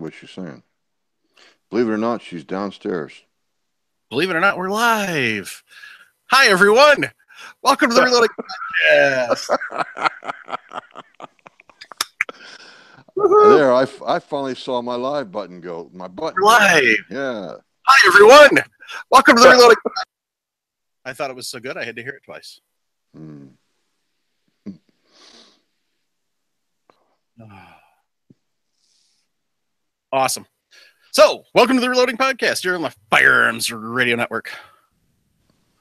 What's she saying? Believe it or not, she's downstairs. Believe it or not, we're live. Hi, everyone. Welcome to the Reloading Podcast. There, I finally saw my live button go. My button. We're live. Yeah. Hi, everyone. Welcome to the Reloading Podcast. I thought it was so good, I had to hear it twice. Awesome. So, welcome to the Reloading Podcast. You're on the Firearms Radio Network.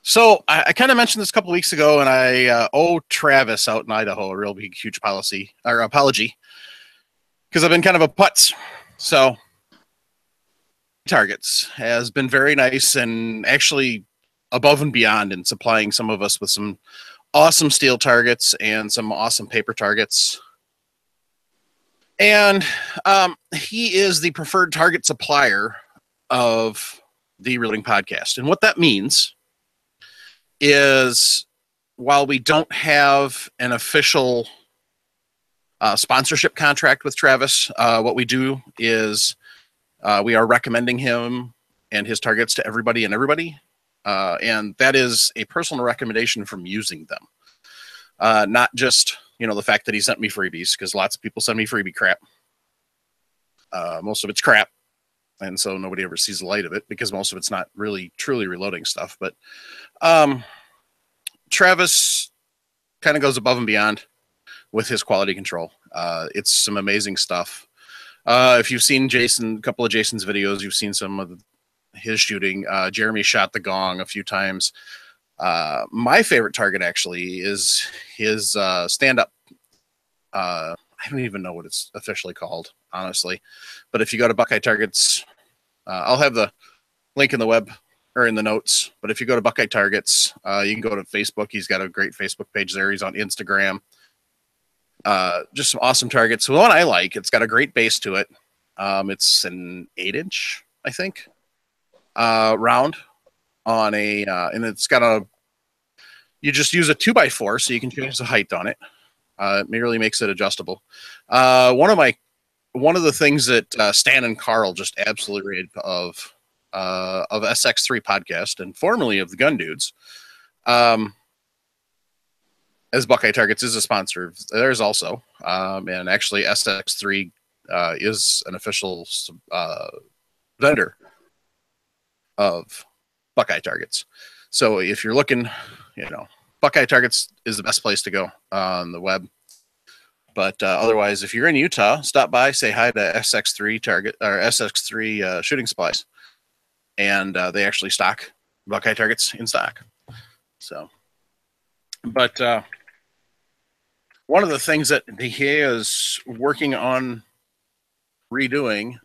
So, I kind of mentioned this a couple weeks ago, and I owe Travis out in Idaho a real big, huge apology, because I've been kind of a putz. So, Targets has been very nice and actually above and beyond in supplying some of us with some awesome steel targets and some awesome paper targets. And he is the preferred target supplier of the Reloading Podcast. And what that means is, while we don't have an official sponsorship contract with Travis, what we do is we are recommending him and his targets to everybody and everybody. And that is a personal recommendation from using them. Not just, the fact that he sent me freebies, because lots of people send me freebie crap. Most of it's crap. And so nobody ever sees the light of it, because most of it's not really truly reloading stuff. But Travis kind of goes above and beyond with his quality control. It's some amazing stuff. If you've seen a couple of Jason's videos, you've seen some of his shooting. Jeremy shot the gong a few times. My favorite target actually is his stand-up. I don't even know what it's officially called, honestly. But if you go to Buckeye Targets, I'll have the link in the web or in the notes. But if you go to Buckeye Targets, you can go to Facebook. He's got a great Facebook page there. He's on Instagram. Just some awesome targets. So the one I like, it's got a great base to it. It's an 8-inch, I think, round on and it's got you just use a 2x4, so you can change the height on it. It merely makes it adjustable. One of the things that Stan and Carl just absolutely rated of SX3 podcast, and formerly of the Gun Dudes, as Buckeye Targets is a sponsor of theirs also. And actually SX3 is an official vendor of Buckeye Targets. So if you're looking, Buckeye Targets is the best place to go on the web. But otherwise, if you're in Utah, stop by, say hi to SX3 Target or SX3 Shooting Supplies, and they actually stock Buckeye Targets in stock. So, but one of the things that he is working on redoing,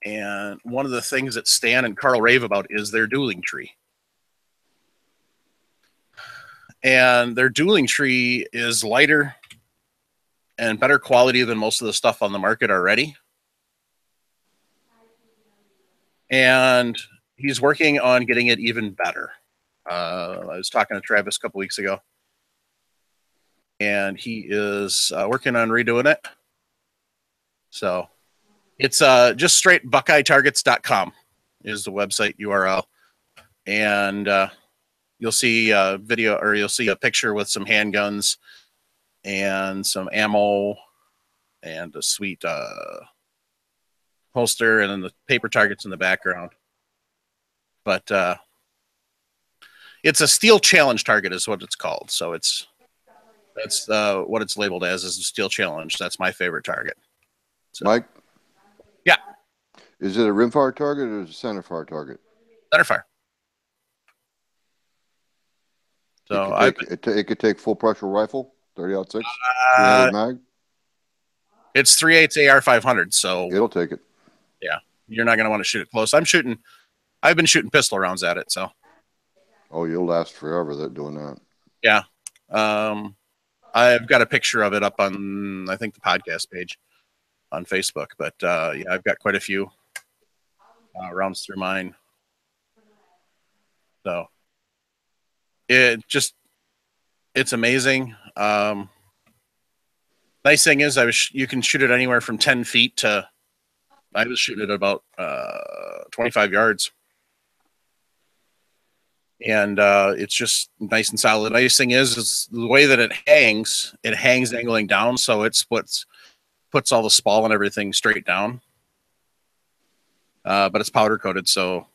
and one of the things that Stan and Carl rave about, is their dueling tree. And their dueling tree is lighter and better quality than most of the stuff on the market already. And he's working on getting it even better. I was talking to Travis a couple weeks ago, and he is working on redoing it. So it's just straight BuckeyeTargets.com is the website URL. And you'll see a video, or you'll see a picture with some handguns and some ammo and a sweet holster, and then the paper targets in the background. But it's a steel challenge target is what it's called. So that's what it's labeled as, is a steel challenge. That's my favorite target. So, Mike? Yeah. Is it a rimfire target or is it a centerfire target? Centerfire. So it could take full pressure rifle, 30-06, 300 mag. It's 3/8 AR 500, so it'll take it. Yeah, you're not going to want to shoot it close. I've been shooting pistol rounds at it, so. Oh, you'll last forever doing that. Yeah. I've got a picture of it up on, I think, the podcast page on Facebook. But yeah, I've got quite a few rounds through mine. So it's amazing. Nice thing is you can shoot it anywhere from 10 feet to I was shooting at about 25 yards. And it's just nice and solid. The nice thing is the way that it hangs angling down, so it puts all the spall and everything straight down. But it's powder coated, so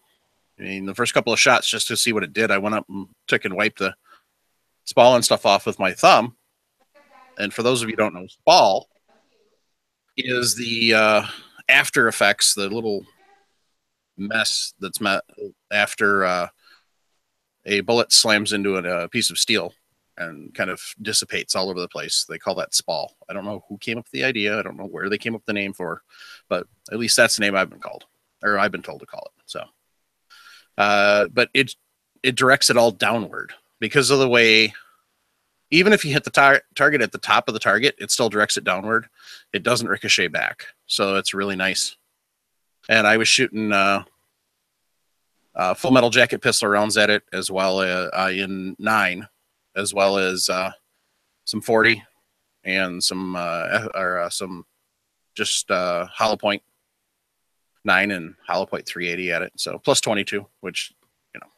I mean, the first couple of shots, just to see what it did, I went up and took and wiped the spall and stuff off with my thumb. And for those of you who don't know, spall is the after effects, the little mess that's after a bullet slams into a piece of steel and kind of dissipates all over the place. They call that spall. I don't know who came up with the idea. I don't know where they came up with the name for, but at least that's the name I've been called, or I've been told to call it. So, but it directs it all downward because of the way, even if you hit the target at the top of the target, it still directs it downward. It doesn't ricochet back. So it's really nice. And I was shooting full metal jacket pistol rounds at it, as well as in 9, as well as some 40 and some just hollow point 9 and hollow point 380 at it. So plus 22, which, you know,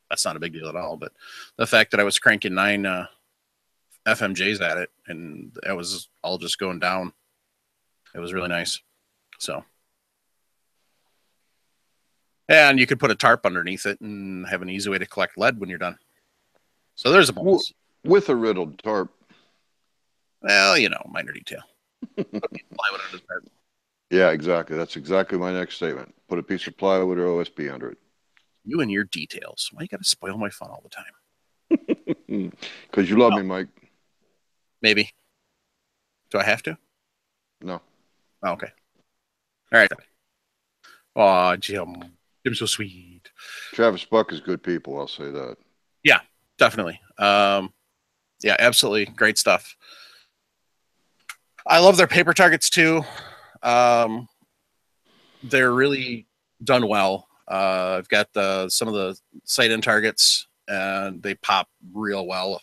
that's not a big deal at all. But the fact that I was cranking 9 FMJs at it and it was all just going down, it was really nice. So. And you could put a tarp underneath it and have an easy way to collect lead when you're done. So there's a bonus. With a riddled tarp. Well, you know, minor detail. Plywood under the tarp. Yeah, exactly. That's exactly my next statement. Put a piece of plywood or OSB under it. You and your details. Why you got to spoil my fun all the time? Because you love me, Mike. Maybe. Do I have to? No. Oh, okay. All right. Oh, Jim. Jim's so sweet. Travis Buck is good people. I'll say that. Yeah, definitely. Yeah, absolutely. Great stuff. I love their paper targets too. They're really done well. I've got some of the sight-in targets, and they pop real well.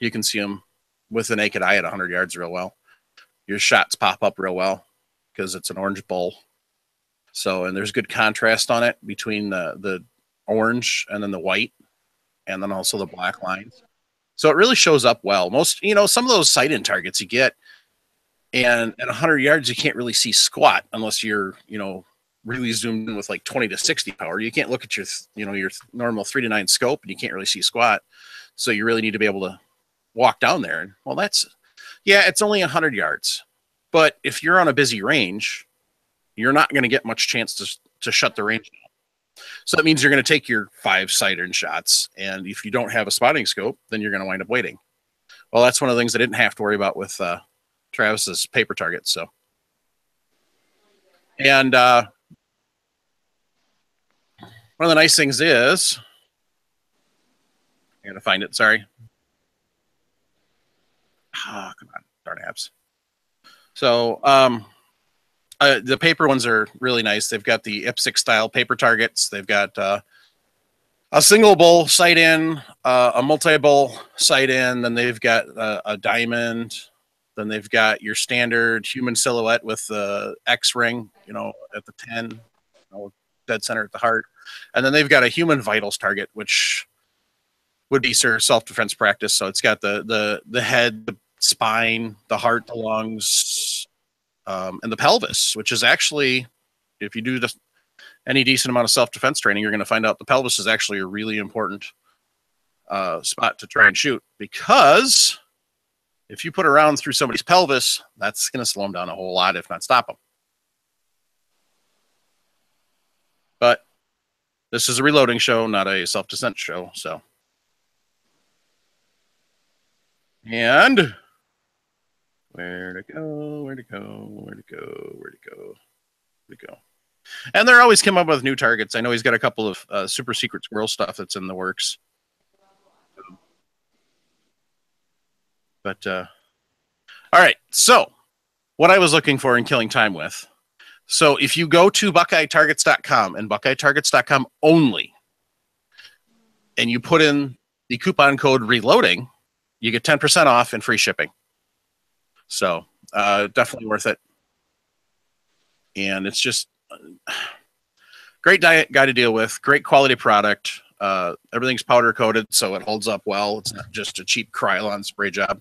You can see them with the naked eye at 100 yards real well. Your shots pop up real well because it's an orange bull. So, and there's good contrast on it between the orange and then the white, and then also the black lines. So it really shows up well. Most, you know, some of those sight-in targets you get, and at 100 yards, you can't really see squat unless you're, you know, really zoomed in with like 20 to 60 power. You can't look at your, you know, your normal 3-9 scope, and you can't really see squat. So you really need to be able to walk down there. And well, yeah, it's only 100 yards. But if you're on a busy range, you're not going to get much chance to shut the range down. So that means you're going to take your 5 sight-in shots, and if you don't have a spotting scope, then you're going to wind up waiting. Well, that's one of the things I didn't have to worry about with Travis's paper targets. So, and one of the nice things is, I got to find it. Sorry. Ah, come on, darn apps. So, the paper ones are really nice. They've got the IPSC style paper targets. They've got a single bull sight-in, a multi-bull sight-in. Then they've got a diamond. Then they've got your standard human silhouette with the X ring, you know, at the 10, you know, dead center at the heart. And then they've got a human vitals target, which would be self-defense practice. So it's got the head, the spine, the heart, the lungs, and the pelvis, which is actually, if you do any decent amount of self-defense training, you're going to find out the pelvis is actually a really important spot to try and shoot, because if you put a round through somebody's pelvis, that's going to slow them down a whole lot, if not stop them. But this is a reloading show, not a self-defense show. So, and where to go, where to go, where to go, where to go, where to go. And they're always come up with new targets. I know he's got a couple of super secret squirrel stuff that's in the works. But, all right. So what I was looking for in killing time with. So if you go to BuckeyeTargets.com and BuckeyeTargets.com only, and you put in the coupon code reloading, you get 10% off and free shipping. So definitely worth it. and it's just great guy to deal with. Great quality product. Everything's powder coated, so it holds up well. It's not just a cheap Krylon spray job.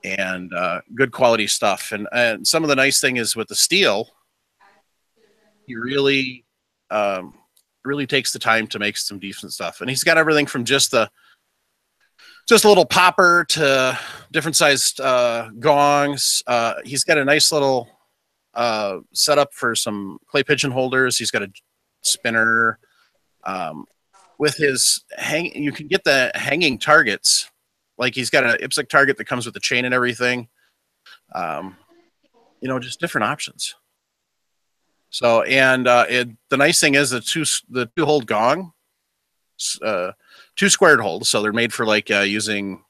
And good quality stuff. And some of the nice thing is with the steel, he really really takes the time to make some decent stuff. And he's got everything from just a little popper to different sized gongs. He's got a nice little setup for some clay pigeon holders. He's got a spinner. With his you can get the hanging targets. Like he's got an IPSC target that comes with the chain and everything. Just different options. So, and the nice thing is the two hold gong, two squared holes. So they're made for like using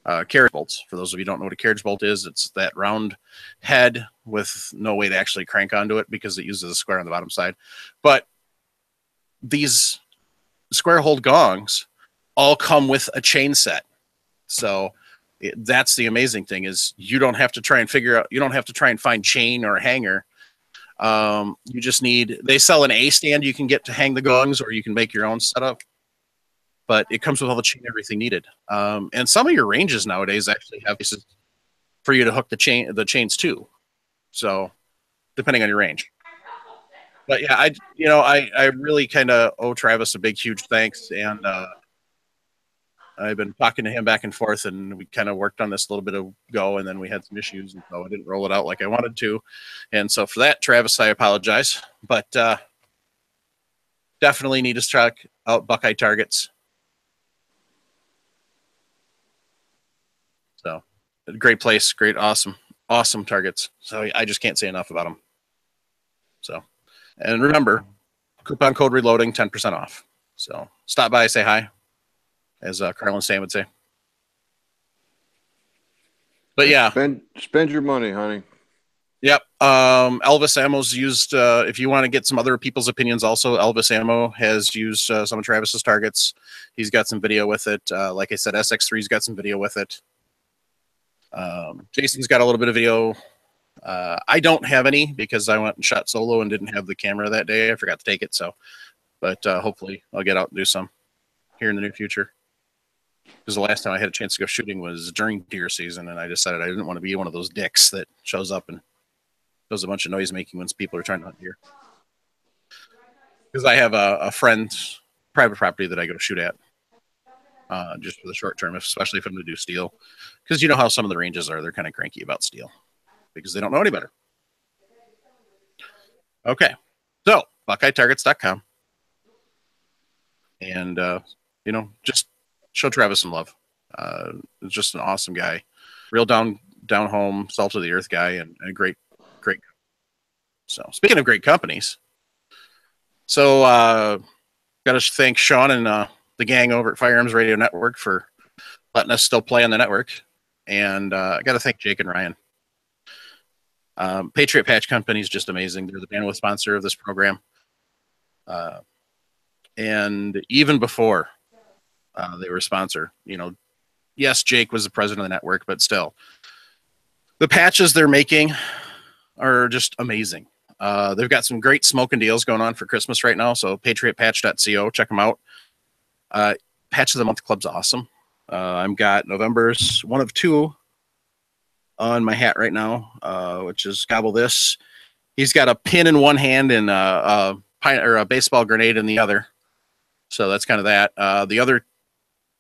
carriage bolts. For those of you who don't know what a carriage bolt is, it's that round head with no way to actually crank onto it because it uses a square on the bottom side. But these square hold gongs all come with a chain set. So that's the amazing thing is you don't have to try and find chain or hanger. You just they sell an A stand you can get to hang the gongs, or you can make your own setup, but it comes with all the chain, everything needed. And some of your ranges nowadays actually have places for you to hook the chains too. So depending on your range. But yeah, I really kind of owe Travis a big, huge thanks. And, I've been talking to him back and forth, and we kind of worked on this a little bit ago, and then we had some issues, and so I didn't roll it out like I wanted to. And so for that, Travis, I apologize. But definitely need to check out Buckeye Targets. So great place, great, awesome targets. So I just can't say enough about them. So, and remember, coupon code reloading, 10% off. So stop by, say hi, as Carl and Sam would say. But yeah, spend your money, honey. Yep. Elvis Ammo's used. If you want to get some other people's opinions, also Elvis Ammo has used some of Travis's targets. He's got some video with it. Like I said, SX3's got some video with it. Jason's got a little bit of video. I don't have any because I went and shot solo and didn't have the camera that day. I forgot to take it. So, but hopefully I'll get out and do some here in the near future. Because the last time I had a chance to go shooting was during deer season, and I decided I didn't want to be one of those dicks that shows up and does a bunch of noise making when people are trying to hunt deer. Because I have a friend's private property that I go shoot at, just for the short term, especially if I'm going to do steel. Because you know how some of the ranges are; they're kind of cranky about steel because they don't know any better. Okay, so BuckeyeTargets.com, and just show Travis some love. Just an awesome guy, real down home, salt of the earth guy, and a great. So speaking of great companies, so got to thank Sean and the gang over at Firearms Radio Network for letting us still play on the network, and I got to thank Jake and Ryan. Patriot Patch Company is just amazing. They're the bandwidth sponsor of this program, and even before they were a sponsor, yes, Jake was the president of the network, but still, the patches they're making are just amazing. They've got some great smoking deals going on for Christmas right now. So patriotpatch.co, check them out. Patch of the Month Club's awesome. I've got November's one of two on my hat right now, which is Gobble This. He's got a pin in one hand and a baseball grenade in the other. So that's kind of that. The other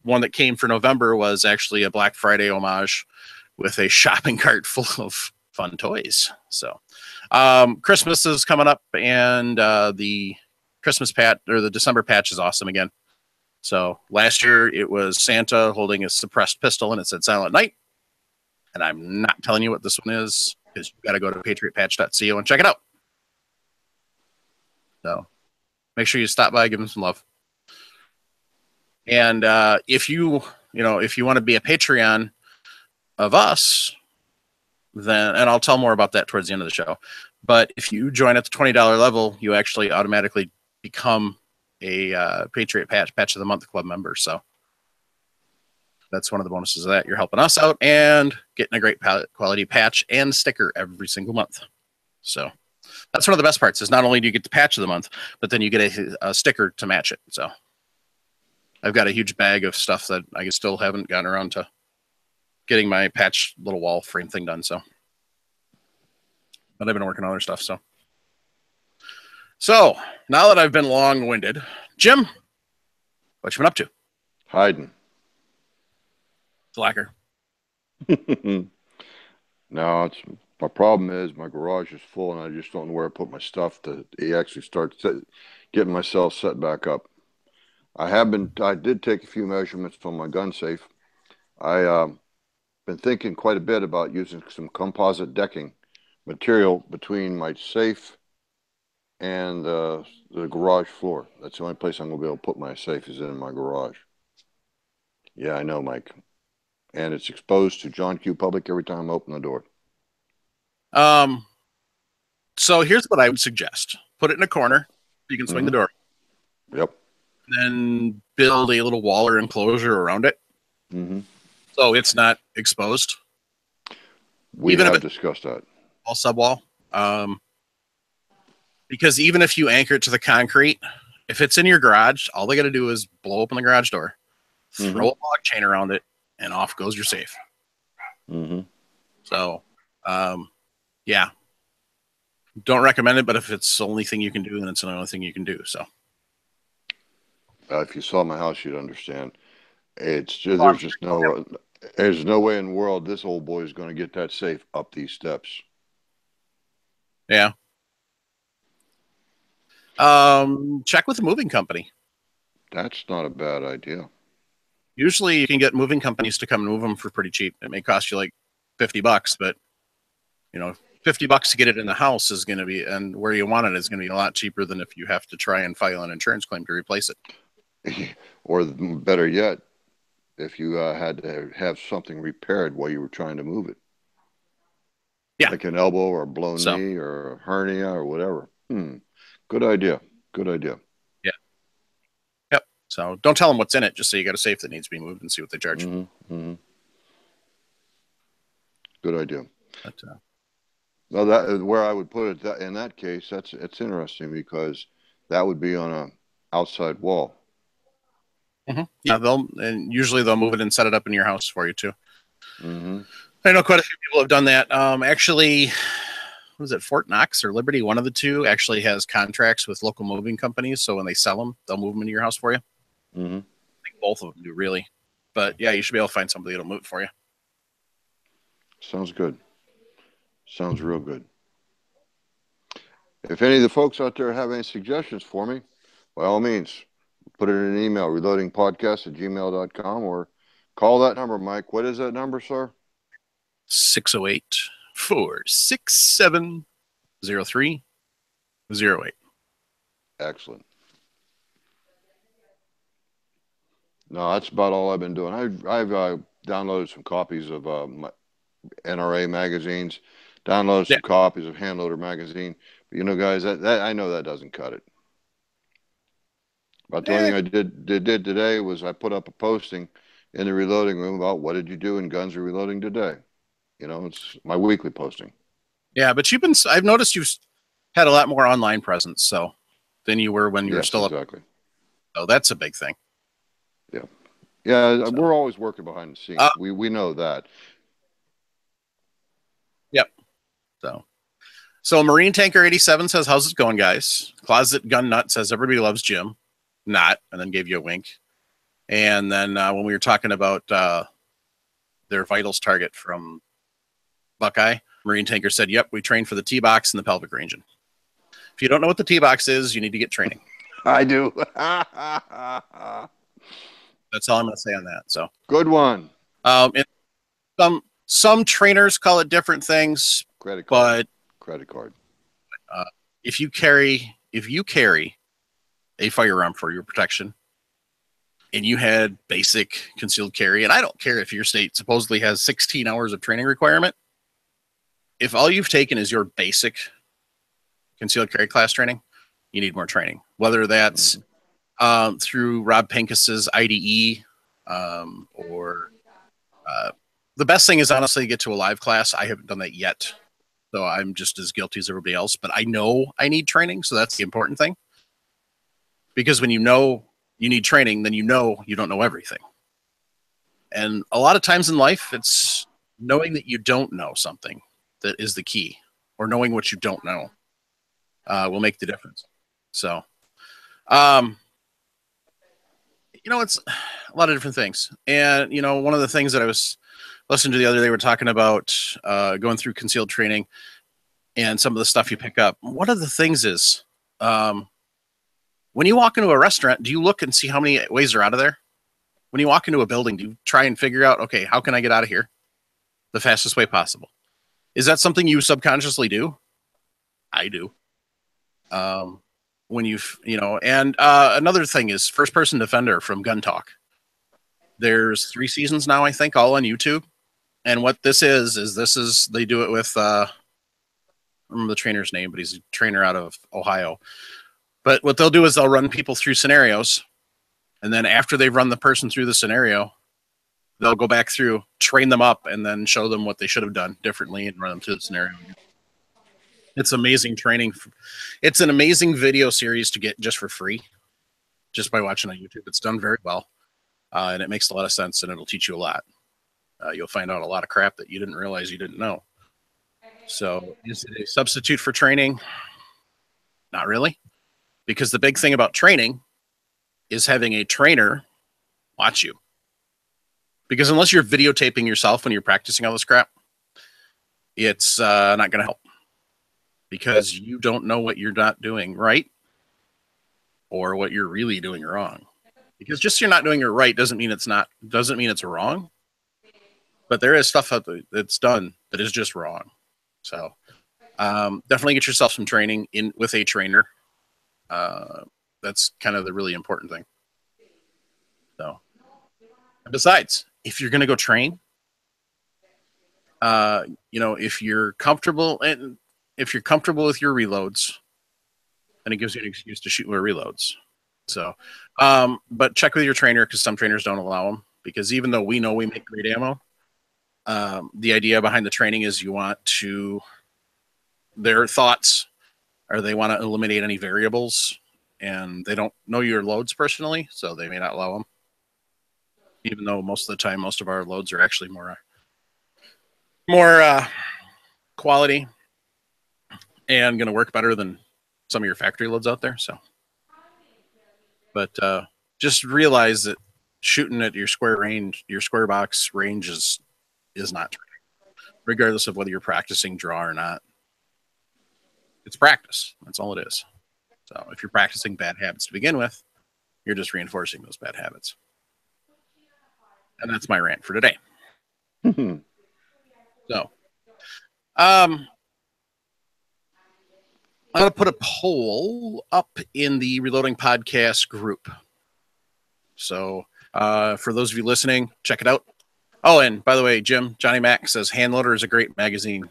one that came for November was actually a Black Friday homage with a shopping cart full of fun toys. So Christmas is coming up, and the Christmas patch or the December patch is awesome again. So last year it was Santa holding a suppressed pistol and it said Silent Night. And I'm not telling you what this one is because you've got to go to patriotpatch.co and check it out. So make sure you stop by, give them some love. And if you want to be a Patreon of us, then, and I'll tell more about that towards the end of the show. But if you join at the $20 level, you actually automatically become a Patriot Patch of the Month Club member. So that's one of the bonuses of that. You're helping us out and getting a great quality patch and sticker every single month. So that's one of the best parts is not only do you get the patch of the month, but then you get a sticker to match it. So I've got a huge bag of stuff that I still haven't gotten around to getting my patch little wall frame thing done. So, but I've been working on other stuff. So now that I've been long-winded, Jim, what you been up to? Hiding. Slacker. No, my problem is my garage is full and I just don't know where to put my stuff to actually start getting myself set back up. I did take a few measurements from my gun safe. I been thinking quite a bit about using some composite decking material between my safe and the garage floor. That's the only place I'm going to be able to put my safe is in my garage. Yeah, I know, Mike. And it's exposed to John Q. Public every time I open the door. So here's what I would suggest. Put it in a corner. You can swing the door. Yep. Then build a little wall or enclosure around it. So it's not exposed. We have discussed that. All subwall. Because even if you anchor it to the concrete, if it's in your garage, all they got to do is blow open the garage door, throw a log chain around it, and off goes your safe. So, yeah. Don't recommend it, but if it's the only thing you can do, then it's the only thing you can do. So, if you saw my house, you'd understand. It's just there's no way in the world this old boy is going to get that safe up these steps. Yeah. Check with the moving company. That's not a bad idea. Usually you can get moving companies to come and move them for pretty cheap. It may cost you like $50, but $50 to get it in the house is going to be, and where you want it is going to be a lot cheaper than if you have to try and file an insurance claim to replace it. Or better yet, if you had to have something repaired while you were trying to move it. Yeah. Like an elbow or a blown knee or a hernia or whatever. Good idea. Good idea. Yeah. Yep. So don't tell them what's in it. Just say you got a safe that needs to be moved and see what they charge. Good idea. But, well, that where I would put it in that case, it's interesting because that would be on a outside wall. Yeah, usually they'll move it and set it up in your house for you too. I know quite a few people have done that. Actually, what is it, Fort Knox or Liberty? One of the two actually has contracts with local moving companies, so when they sell them, they'll move them into your house for you. I think both of them do, really. But yeah, you should be able to find somebody that'll move it for you. Sounds good. Sounds real good. If any of the folks out there have any suggestions for me, by all means, put it in an email, reloadingpodcast@gmail.com, or call that number, Mike. What is that number, sir? 608-467-0308. Excellent. No, that's about all I've been doing. I've downloaded some copies of my NRA magazines, downloaded some copies of Handloader magazine. But guys, that I know that doesn't cut it. But the only thing I did today was I put up a posting in the reloading room about what did you do in Guns Are Reloading today. It's my weekly posting. Yeah, but I've noticed you've had a lot more online presence than you were when you were still exactly. up. So that's a big thing. Yeah, we're always working behind the scenes. We know that. Yep. So Marine Tanker 87 says, how's it going, guys? Closet Gun Nut says, everybody loves Jim. Not, and then gave you a wink. And then when we were talking about their vitals target from Buckeye, Marine Tanker said, yep, we trained for the T-box and the pelvic region. If you don't know what the T-box is, you need to get training. I do. That's all I'm going to say on that. So good one. And some trainers call it different things. Credit card. If you carry a firearm for your protection, and you had basic concealed carry, and I don't care if your state supposedly has 16 hours of training requirement. If all you've taken is your basic concealed carry class training, you need more training. Whether that's through Rob Pincus's IDE, or the best thing is honestly get to a live class. I haven't done that yet. So I'm just as guilty as everybody else, but I know I need training. So that's the important thing. Because when you know you need training, then you know you don't know everything. And a lot of times in life, it's knowing that you don't know something that is the key, or knowing what you don't know will make the difference. So, it's a lot of different things. And, one of the things that I was listening to the other day, we're talking about going through concealed training and some of the stuff you pick up. One of the things is when you walk into a restaurant, do you look and see how many ways are out of there? When you walk into a building, do you try and figure out, okay, how can I get out of here the fastest way possible? Is that something you subconsciously do? I do. When and another thing is First Person Defender from Gun Talk. There's 3 seasons now, I think, all on YouTube. And what this is they do it with, I don't remember the trainer's name, but he's a trainer out of Ohio. But what they'll do is they'll run people through scenarios. And then after they've run the person through the scenario, they'll go back through, train them up, and then show them what they should have done differently and run them through the scenario. It's amazing training. It's an amazing video series to get just for free, just by watching on YouTube. It's done very well, and it makes a lot of sense, and it'll teach you a lot. You'll find out a lot of crap that you didn't realize you didn't know. So is it a substitute for training? Not really, because the big thing about training is having a trainer watch you. Because unless you're videotaping yourself when you're practicing all this crap, it's not going to help. Because you don't know what you're not doing right or what you're really doing wrong. Because just you're not doing it right doesn't mean it's wrong. But there is stuff out there that's done that is just wrong. So definitely get yourself some training with a trainer. That's kind of the really important thing. So, besides, if you're going to go train, if you're comfortable with your reloads, then it gives you an excuse to shoot more reloads. So, but check with your trainer, because some trainers don't allow them. Because even though we know we make great ammo, the idea behind the training is their thoughts are they want to eliminate any variables, and they don't know your loads personally, so they may not allow them. Even though most of the time, most of our loads are actually more quality and going to work better than some of your factory loads out there. So, but just realize that shooting at your square box range is not training, regardless of whether you're practicing draw or not. It's practice. That's all it is. So if you're practicing bad habits to begin with, you're just reinforcing those bad habits. And that's my rant for today. So, I'm going to put a poll up in the Reloading Podcast group. So, for those of you listening, check it out. Oh, and by the way, Johnny Mac says Handloader is a great magazine.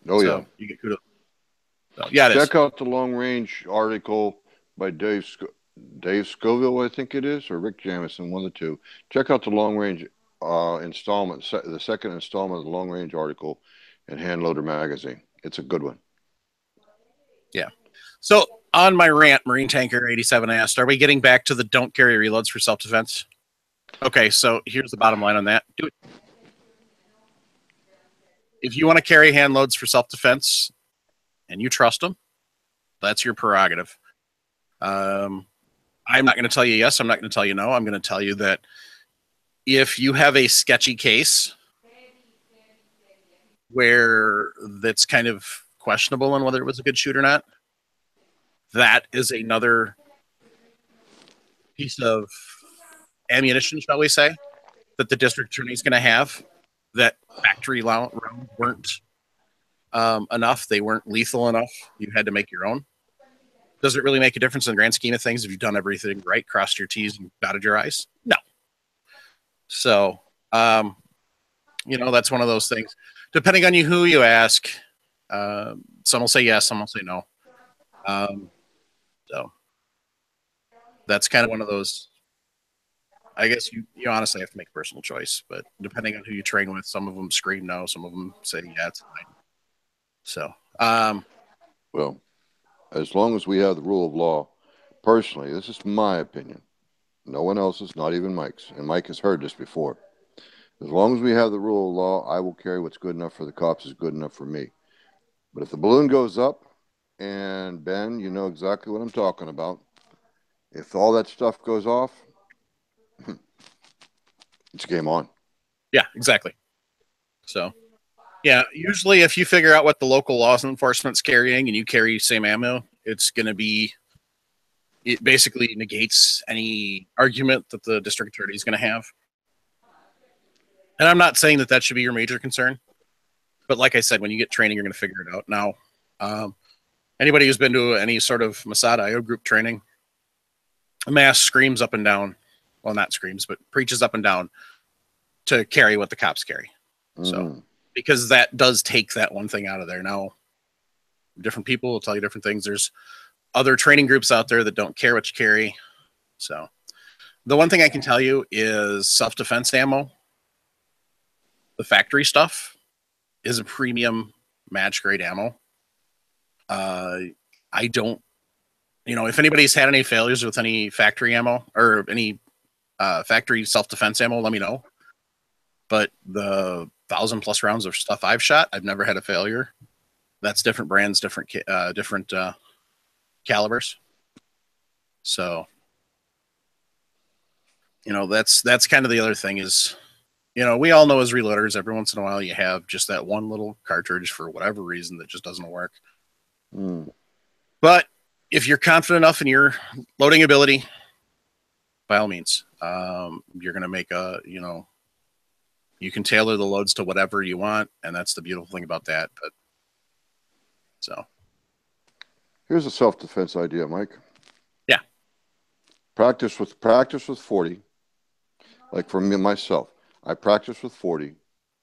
Oh, so yeah. You get kudos. So, yeah, check out the long range article by Dave Scoville, I think it is, or Rick Jamison, one of the two. Check out the long range installment, the second installment of the long range article in Handloader magazine. It's a good one. Yeah. So on my rant, Marine Tanker 87 asked, are we getting back to the don't carry reloads for self-defense? Okay, so here's the bottom line on that. Do it. If you want to carry hand loads for self-defense and you trust them, that's your prerogative. I'm not going to tell you yes. I'm not going to tell you no. I'm going to tell you that if you have a sketchy case where that's kind of questionable on whether it was a good shoot or not, that is another piece of ammunition, shall we say, that the district attorney is going to have. That factory rounds weren't enough. They weren't lethal enough. You had to make your own. Does it really make a difference in the grand scheme of things if you've done everything right, crossed your T's and dotted your I's? No. So, that's one of those things. Depending on who you ask, some will say yes, some will say no. So that's kind of one of those. I guess you honestly have to make a personal choice, but depending on who you train with, some of them scream no, some of them say yeah, it's fine. So, Well, as long as we have the rule of law, personally, this is my opinion. No one else's, not even Mike's. And Mike has heard this before. As long as we have the rule of law, I will carry what's good enough for the cops is good enough for me. But if the balloon goes up, and Ben, you know exactly what I'm talking about. If all that stuff goes off, it's game on. yeah, exactly. So, yeah, usually if you figure out what the local law enforcement's carrying and you carry same ammo, it's going to be, it basically negates any argument that the district attorney is going to have. And I'm not saying that that should be your major concern, but like I said, when you get training, you're going to figure it out. Now, anybody who's been to any sort of Mossad IO group training, a mass screams up and down, well, not screams, but preaches up and down to carry what the cops carry. So, because that does take that one thing out of there. Now, different people will tell you different things. There's other training groups out there that don't care what you carry. So, the one thing I can tell you is self-defense ammo, the factory stuff, is a premium match grade ammo. I don't, if anybody's had any failures with any factory ammo or any factory self-defense ammo, let me know. But the 1,000+ rounds of stuff I've shot, I've never had a failure. That's different brands, different calibers. So, that's kind of the other thing is, we all know as reloaders, every once in a while you have just that one little cartridge for whatever reason that just doesn't work. But if you're confident enough in your loading ability, by all means, you're going to make you can tailor the loads to whatever you want. And that's the beautiful thing about that. But so here's a self-defense idea, Mike. Yeah. Practice with 40. Like for me, myself, I practice with 40.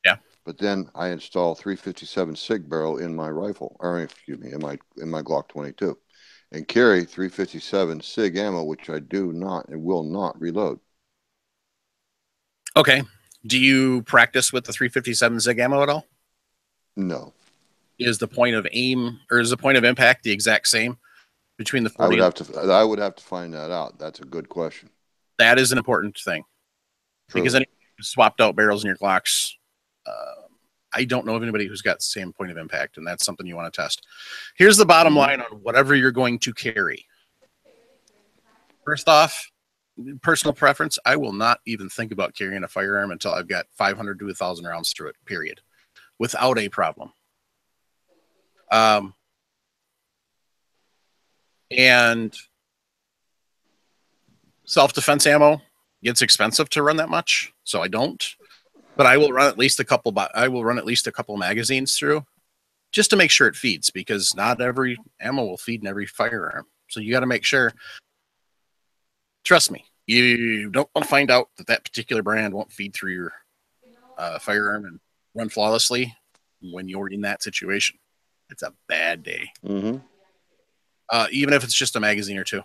Yeah. But then I install 357 SIG barrel in my rifle, or excuse me, in my Glock 22, and carry 357 SIG ammo, which I do not and will not reload. Okay. Do you practice with the 357 SIG ammo at all? No. Is the point of aim or is the point of impact the exact same between the 40? I would have to find that out. That's a good question. That is an important thing. True. Because any swapped out barrels in your Glocks, I don't know of anybody who's got the same point of impact, and that's something you want to test. Here's the bottom line on whatever you're going to carry. First off, personal preference, I will not even think about carrying a firearm until I've got 500 to 1,000 rounds through it, period, without a problem. And self-defense ammo gets expensive to run that much, so I don't. But I will run at least a couple magazines through just to make sure it feeds, because not every ammo will feed in every firearm. So you got to make sure. Trust me, you don't want to find out that particular brand won't feed through your firearm and run flawlessly when you're in that situation. It's a bad day. Even if it's just a magazine or two,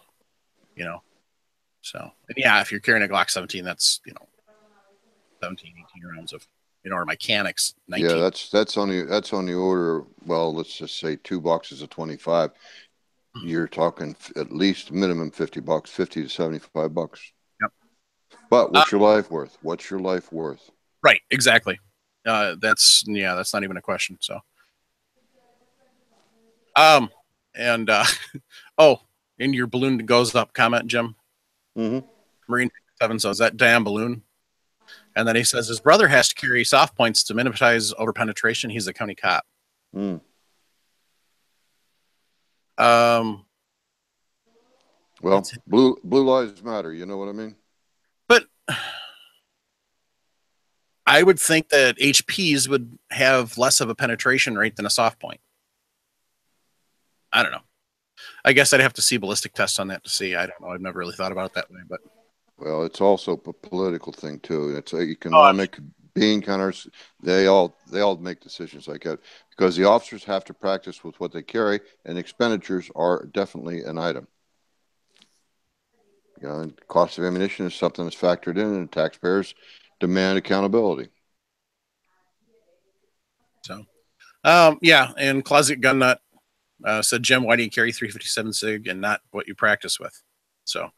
So, and yeah, if you're carrying a Glock 17, that's 17, 18 rounds of, or mechanics. 19. Yeah, that's on the order. Well, let's just say 2 boxes of 25. You're talking at least minimum $50, $50 to $75. Yep. But what's your life worth? What's your life worth? Right. Exactly. That's not even a question. So, and your balloon goes up comment, Jim. Marine 7 says that damn balloon. And then he says his brother has to carry soft points to minimize over penetration. He's a county cop. Well, blue lives matter. You know what I mean? But I would think that HPs would have less of a penetration rate than a soft point. I don't know. I guess I'd have to see ballistic tests on that to see. I don't know. I've never really thought about it that way, but. Well, it's also a political thing too. It's economic, bean counters. They all make decisions like that because the officers have to practice with what they carry, and expenditures are definitely an item. And cost of ammunition is something that's factored in, and taxpayers demand accountability. So, Yeah, and Closet Gun Nut said, Jim, why do you carry 357 SIG and not what you practice with? So,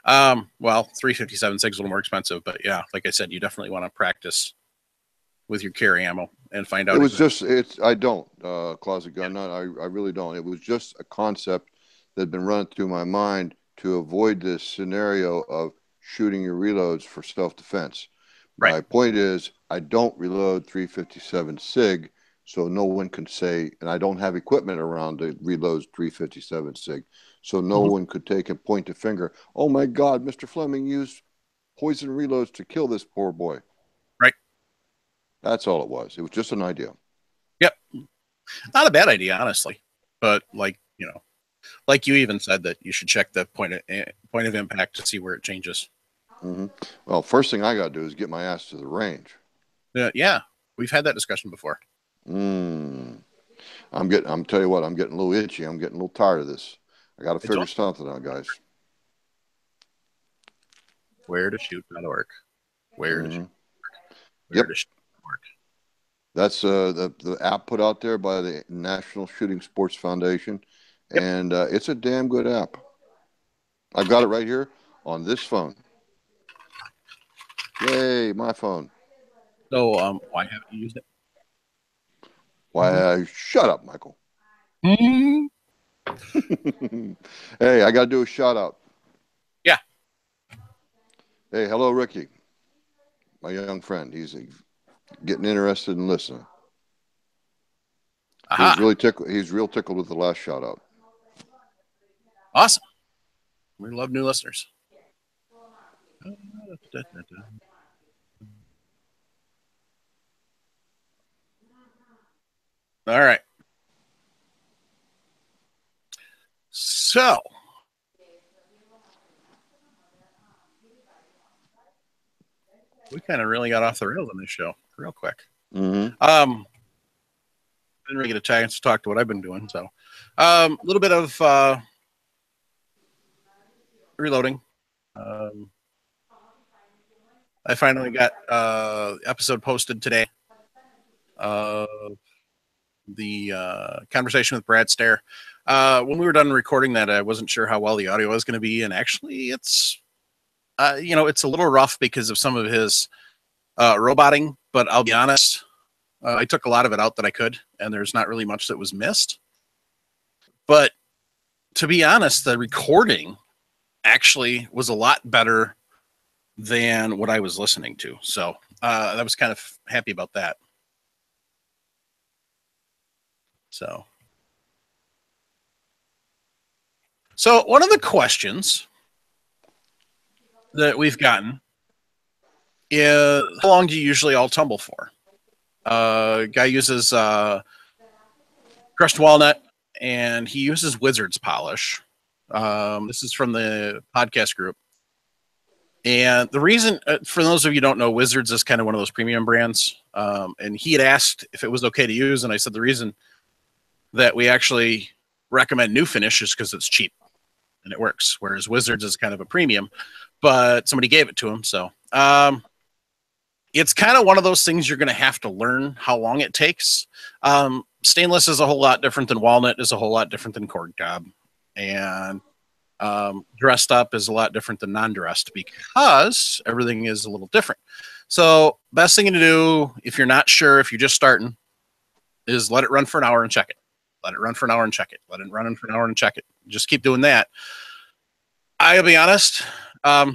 well, 357 SIG is a little more expensive, but yeah, like I said, you definitely want to practice with your carry ammo and find out. It was just, I don't, Closet Gun Nut. I really don't. It was just a concept that had been running through my mind to avoid this scenario of shooting your reloads for self-defense. Right. My point is, I don't reload 357 SIG, so no one can say, and I don't have equipment around to reload 357 SIG, so no one could take and point a finger. Oh my God, Mr. Fleming used poison reloads to kill this poor boy. Right. That's all it was. It was just an idea. Yep. Not a bad idea, honestly. But like you even said that you should check the point of impact to see where it changes. Mm-hmm. Well, first thing I got to do is get my ass to the range. Yeah, we've had that discussion before. I'm tell you what, I'm getting a little itchy. I'm getting a little tired of this. I got to figure something out, guys. Where to shoot.org. Where to shoot. Yep. That's the app put out there by the National Shooting Sports Foundation, and it's a damn good app. I've got it right here on this phone. Yay, my phone. So, why haven't you used it? Why? Shut up, Michael. Mm-hmm. Hey, I got to do a shout out. Yeah. Hey, hello, Ricky, my young friend. He's getting interested in listening. He's really tickled. He's real tickled with the last shout out. Awesome. We love new listeners. All right. So, we kind of really got off the rails on this show real quick. Mm-hmm. Didn't really get a chance to talk to what I've been doing. So, a little bit of reloading. I finally got episode posted today. The conversation with Brad Stair. When we were done recording that, I wasn't sure how well the audio was going to be, and actually, it's it's a little rough because of some of his roboting. But I'll be honest, I took a lot of it out that I could, and there's not really much that was missed. But to be honest, the recording actually was a lot better than what I was listening to. So I was kind of happy about that. So one of the questions that we've gotten is, how long do you usually all tumble for? Guy uses crushed walnut, and he uses Wizard's polish. This is from the podcast group. And the reason, for those of you who don't know, Wizards is kind of one of those premium brands. And he had asked if it was okay to use, and I said the reason that we actually recommend New Finish is because it's cheap and it works, whereas Wizards is kind of a premium, but somebody gave it to him. So it's kind of one of those things you're going to have to learn how long it takes. Stainless is a whole lot different than walnut, is a whole lot different than cork cob, and dressed up is a lot different than non-dressed because everything is a little different. So best thing to do if you're not sure, if you're just starting, is let it run for an hour and check it. Let it run for an hour and check it. Let it run for an hour and check it. Just keep doing that. I'll be honest. I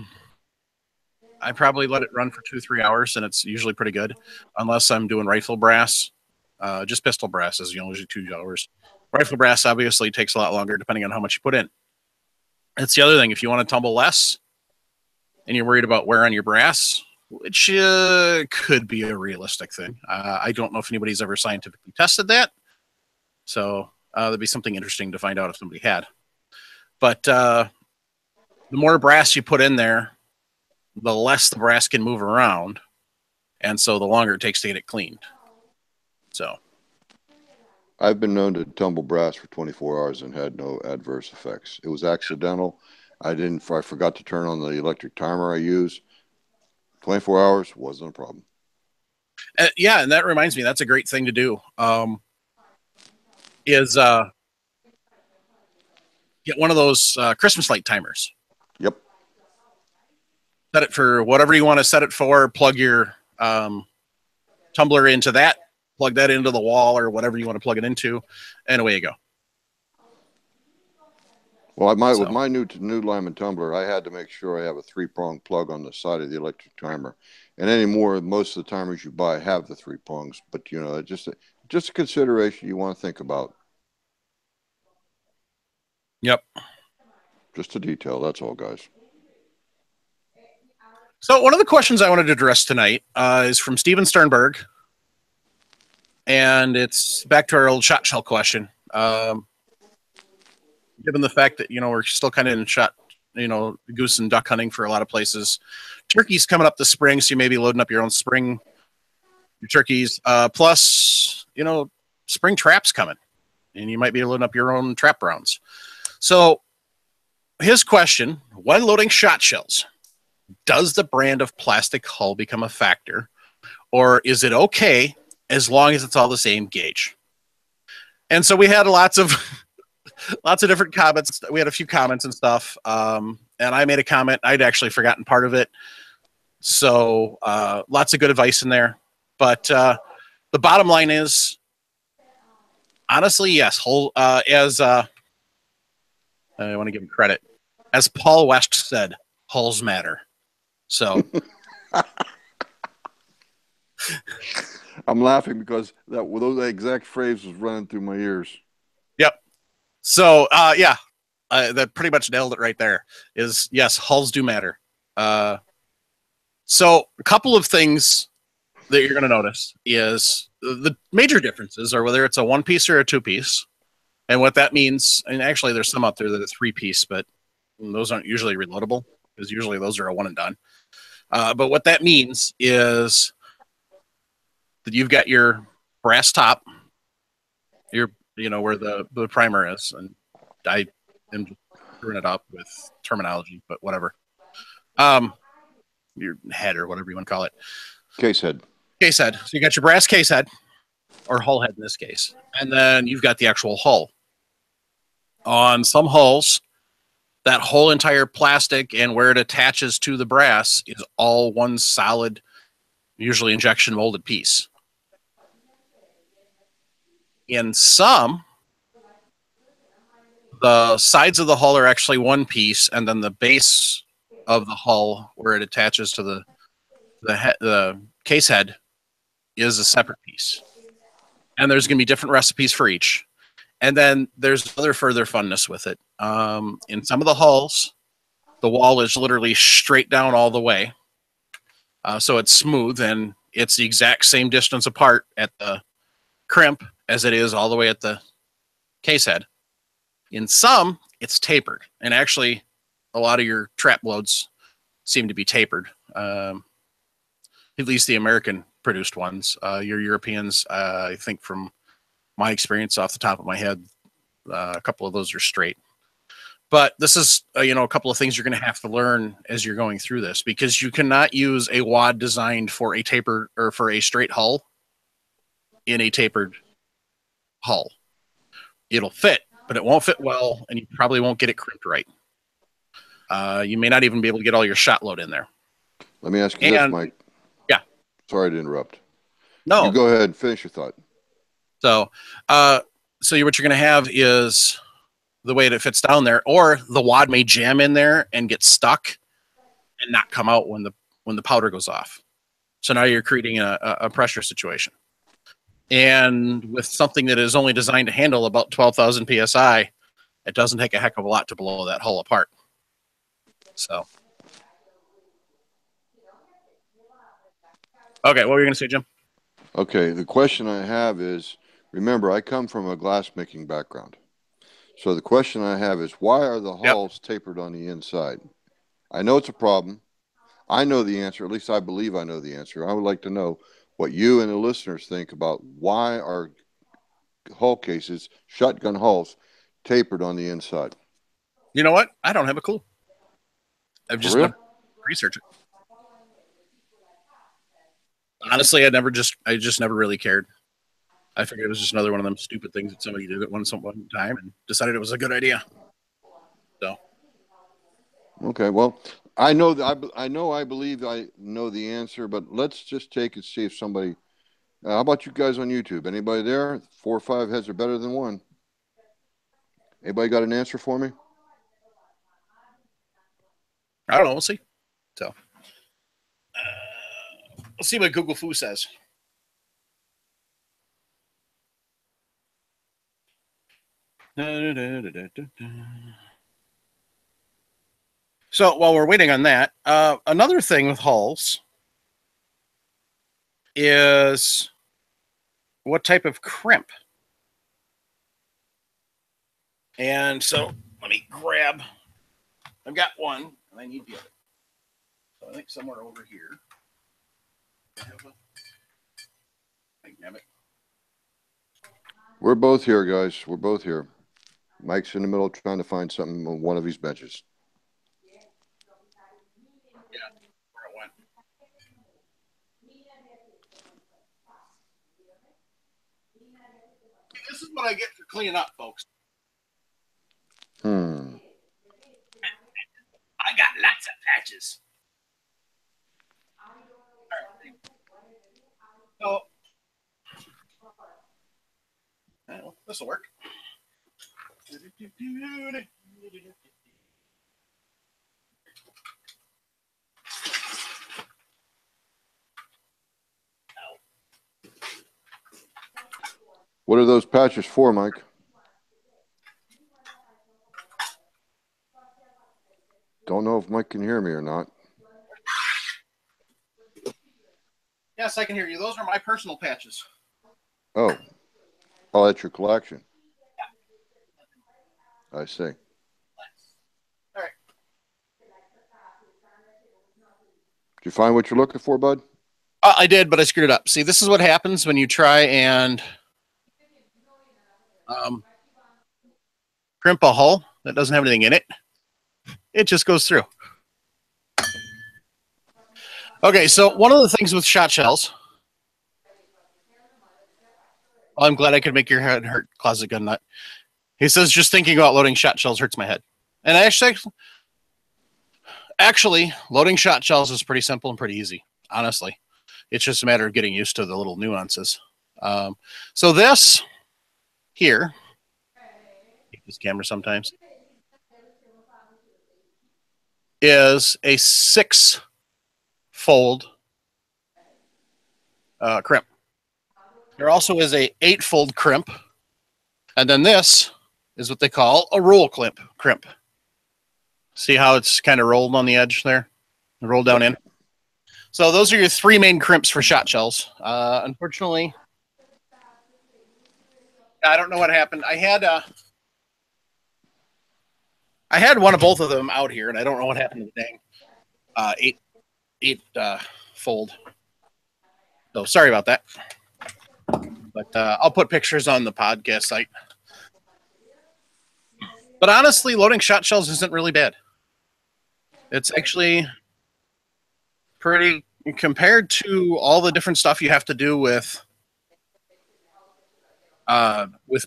probably let it run for 2-3 hours, and it's usually pretty good, unless I'm doing rifle brass. Just pistol brass is usually 2 hours. Rifle brass obviously takes a lot longer, depending on how much you put in. That's the other thing. If you want to tumble less, and you're worried about wear on your brass, which could be a realistic thing. I don't know if anybody's ever scientifically tested that. So that'd be something interesting to find out if somebody had. But the more brass you put in there, the less the brass can move around. And so the longer it takes to get it cleaned. So I've been known to tumble brass for 24 hours and had no adverse effects. It was accidental. I forgot to turn on the electric timer I use. 24 hours wasn't a problem. Yeah, and that reminds me, that's a great thing to do. is get one of those Christmas light timers. Yep. Set it for whatever you want to set it for. Plug your tumbler into that. Plug that into the wall or whatever you want to plug it into, and away you go. Well, with my new Lyman tumbler, I had to make sure I have a 3-prong plug on the side of the electric timer. And anymore, most of the timers you buy have the 3 prongs. But you know, just a consideration you want to think about. Yep. Just a detail. That's all, guys. So one of the questions I wanted to address tonight is from Steven Sternberg, and it's back to our old shot shell question. Given the fact that, you know, we're still kind of in shot, you know, goose and duck hunting for a lot of places. Turkey's coming up this spring, so you may be loading up your own spring your turkeys. Plus, you know, spring traps coming, and you might be loading up your own trap rounds. So his question, when loading shot shells, does the brand of plastic hull become a factor, or is it okay as long as it's all the same gauge? And so we had lots of different comments. We had a few comments and stuff. And I made a comment. I'd actually forgotten part of it. So lots of good advice in there. But the bottom line is, honestly, yes. I want to give him credit. As Paul West said, hulls matter. So I'm laughing because those exact phrase was running through my ears. Yep. So yeah, that pretty much nailed it right there. Is yes, hulls do matter. So a couple of things that you're going to notice is the major differences are whether it's a 1-piece or a 2-piece, and what that means. And actually, there's some out there that are 3-piece, but those aren't usually reloadable because usually those are a one and done. But what that means is that you've got your brass top, you know, where the primer is, and I am screwing it up with terminology, but whatever. Your head or whatever you want to call it. Case head. Case head. So you got your brass case head, or hull head in this case, and then you've got the actual hull. On some hulls, that whole entire plastic and where it attaches to the brass is all one solid, usually injection molded piece. In some, the sides of the hull are actually one piece, and then the base of the hull, where it attaches to the case head, is a separate piece. And there's going to be different recipes for each. And then there's other further funness with it. In some of the hulls, the wall is literally straight down all the way. So it's smooth, and it's the exact same distance apart at the crimp as it is all the way at the case head. In some, it's tapered. And actually, a lot of your trap loads seem to be tapered. At least the American-produced ones. Your Europeans, I think from my experience off the top of my head, a couple of those are straight. But this is, a couple of things you're going to have to learn as you're going through this, because you cannot use a wad designed for a tapered or for a straight hull in a tapered hull. It'll fit, but it won't fit well, and you probably won't get it crimped right. You may not even be able to get all your shot load in there. Let me ask you this, Mike. Yeah. Sorry to interrupt. No. You go ahead and finish your thought. So what you're going to have is the way that it fits down there, or the wad may jam in there and get stuck and not come out when the powder goes off. So now you're creating a pressure situation. And with something that is only designed to handle about 12,000 PSI, it doesn't take a heck of a lot to blow that hull apart. So. Okay, what were you going to say, Jim? Okay, the question I have is, remember, I come from a glass-making background. So the question I have is, why are the hulls tapered on the inside? I know it's a problem. I know the answer. At least I believe I know the answer. I would like to know what you and the listeners think about why are hull cases, shotgun hulls, tapered on the inside. You know what? I don't have a clue. I've just never researched it. Honestly, I just never really cared. I figured it was just another one of them stupid things that somebody did at one time and decided it was a good idea. So. Okay, well, I know that I believe I know the answer, but let's just take and see if somebody. How about you guys on YouTube? Anybody there? 4 or 5 heads are better than one. Anybody got an answer for me? I don't know. We'll see. So, let's see what Google Foo says. So while we're waiting on that, another thing with hulls is what type of crimp. And so let me grab. I've got one, and I need the other. So I think somewhere over here. Damn it. We're both here, guys. We're both here. Mike's in the middle trying to find something on one of these benches. Yeah, where it went. This is what I get for cleaning up, folks. I got lots of patches. So, well, this will work. What are those patches for, Mike? Don't know if Mike can hear me or not. Yes, I can hear you. Those are my personal patches. Oh, that's your collection. Yeah. I see. All right. Did you find what you're looking for, bud? I did, but I screwed it up. See, this is what happens when you try and crimp a hull that doesn't have anything in it. It just goes through. Okay, so one of the things with shot shells. Well, I'm glad I could make your head hurt, Closet Gun Nut. He says, just thinking about loading shot shells hurts my head. And actually, loading shot shells is pretty simple and pretty easy, honestly. It's just a matter of getting used to the little nuances. So this here, this camera sometimes, is a 6-fold crimp. There also is a 8-fold crimp. And then this is what they call a roll crimp. See how it's kind of rolled on the edge there? Rolled down in. So those are your 3 main crimps for shot shells. Unfortunately, I don't know what happened. I had one of both of them out here, and I don't know what happened to the dang 8-fold. So sorry about that. But I'll put pictures on the podcast site. But honestly, loading shot shells isn't really bad. It's actually pretty, compared to all the different stuff you have to do with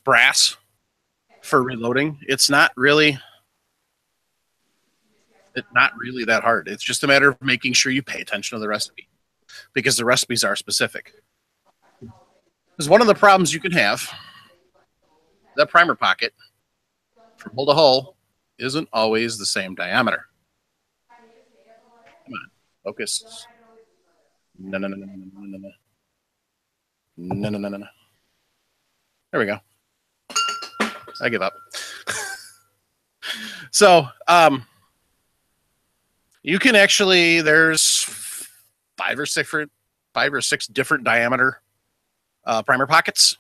brass for reloading. It's not really that hard. It's just a matter of making sure you pay attention to the recipe, because the recipes are specific. Because one of the problems you can have, that primer pocket from hull to hull isn't always the same diameter. Come on, focus. No. There we go. I give up. So, you can actually, there's 5 or 6 different diameter primer pockets.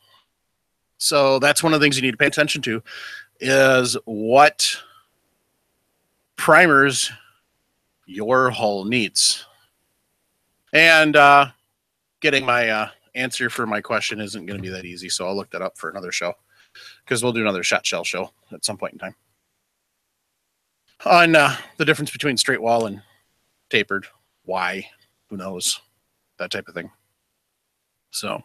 So that's one of the things you need to pay attention to, is what primers your hull needs. And getting my answer for my question isn't going to be that easy, so I'll look that up for another show, because we'll do another shot shell show at some point in time on the difference between straight wall and tapered. Why? Who knows? That type of thing. So,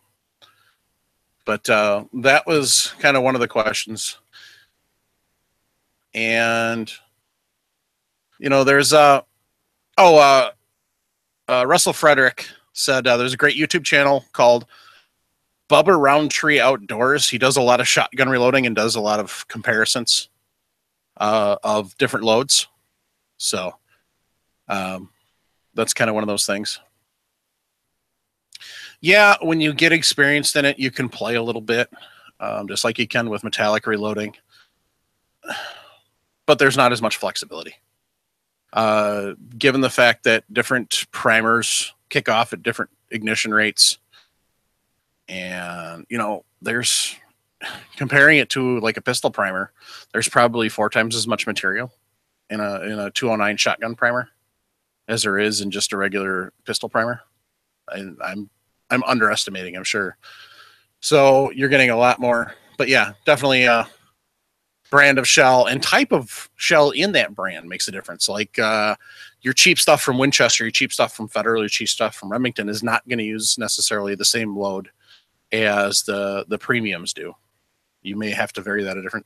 But that was kind of one of the questions. And, you know, there's Russell Frederick said there's a great YouTube channel called Bubba Roundtree Outdoors. He does a lot of shotgun reloading and does a lot of comparisons of different loads. So that's kind of one of those things. Yeah, when you get experienced in it, you can play a little bit, just like you can with metallic reloading. But there's not as much flexibility. Given the fact that different primers kick off at different ignition rates, and, you know, there's comparing it to like a pistol primer, there's probably 4 times as much material in a 209 shotgun primer as there is in just a regular pistol primer. I'm underestimating, I'm sure. So you're getting a lot more, but yeah, definitely brand of shell and type of shell in that brand makes a difference. Like your cheap stuff from Winchester, your cheap stuff from Federal, your cheap stuff from Remington is not going to use necessarily the same load as the premiums do. You may have to vary that a different.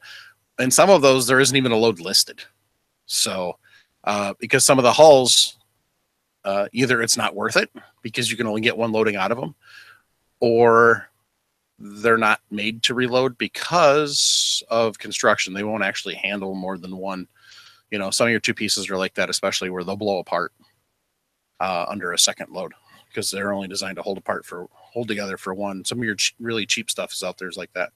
And some of those, there isn't even a load listed. So because some of the hulls, either it's not worth it because you can only get one loading out of them, or they're not made to reload because of construction. They won't actually handle more than one. You know, some of your 2 pieces are like that, especially where they'll blow apart under a second load because they're only designed to hold together for one. Some of your really cheap stuff is out there is like that.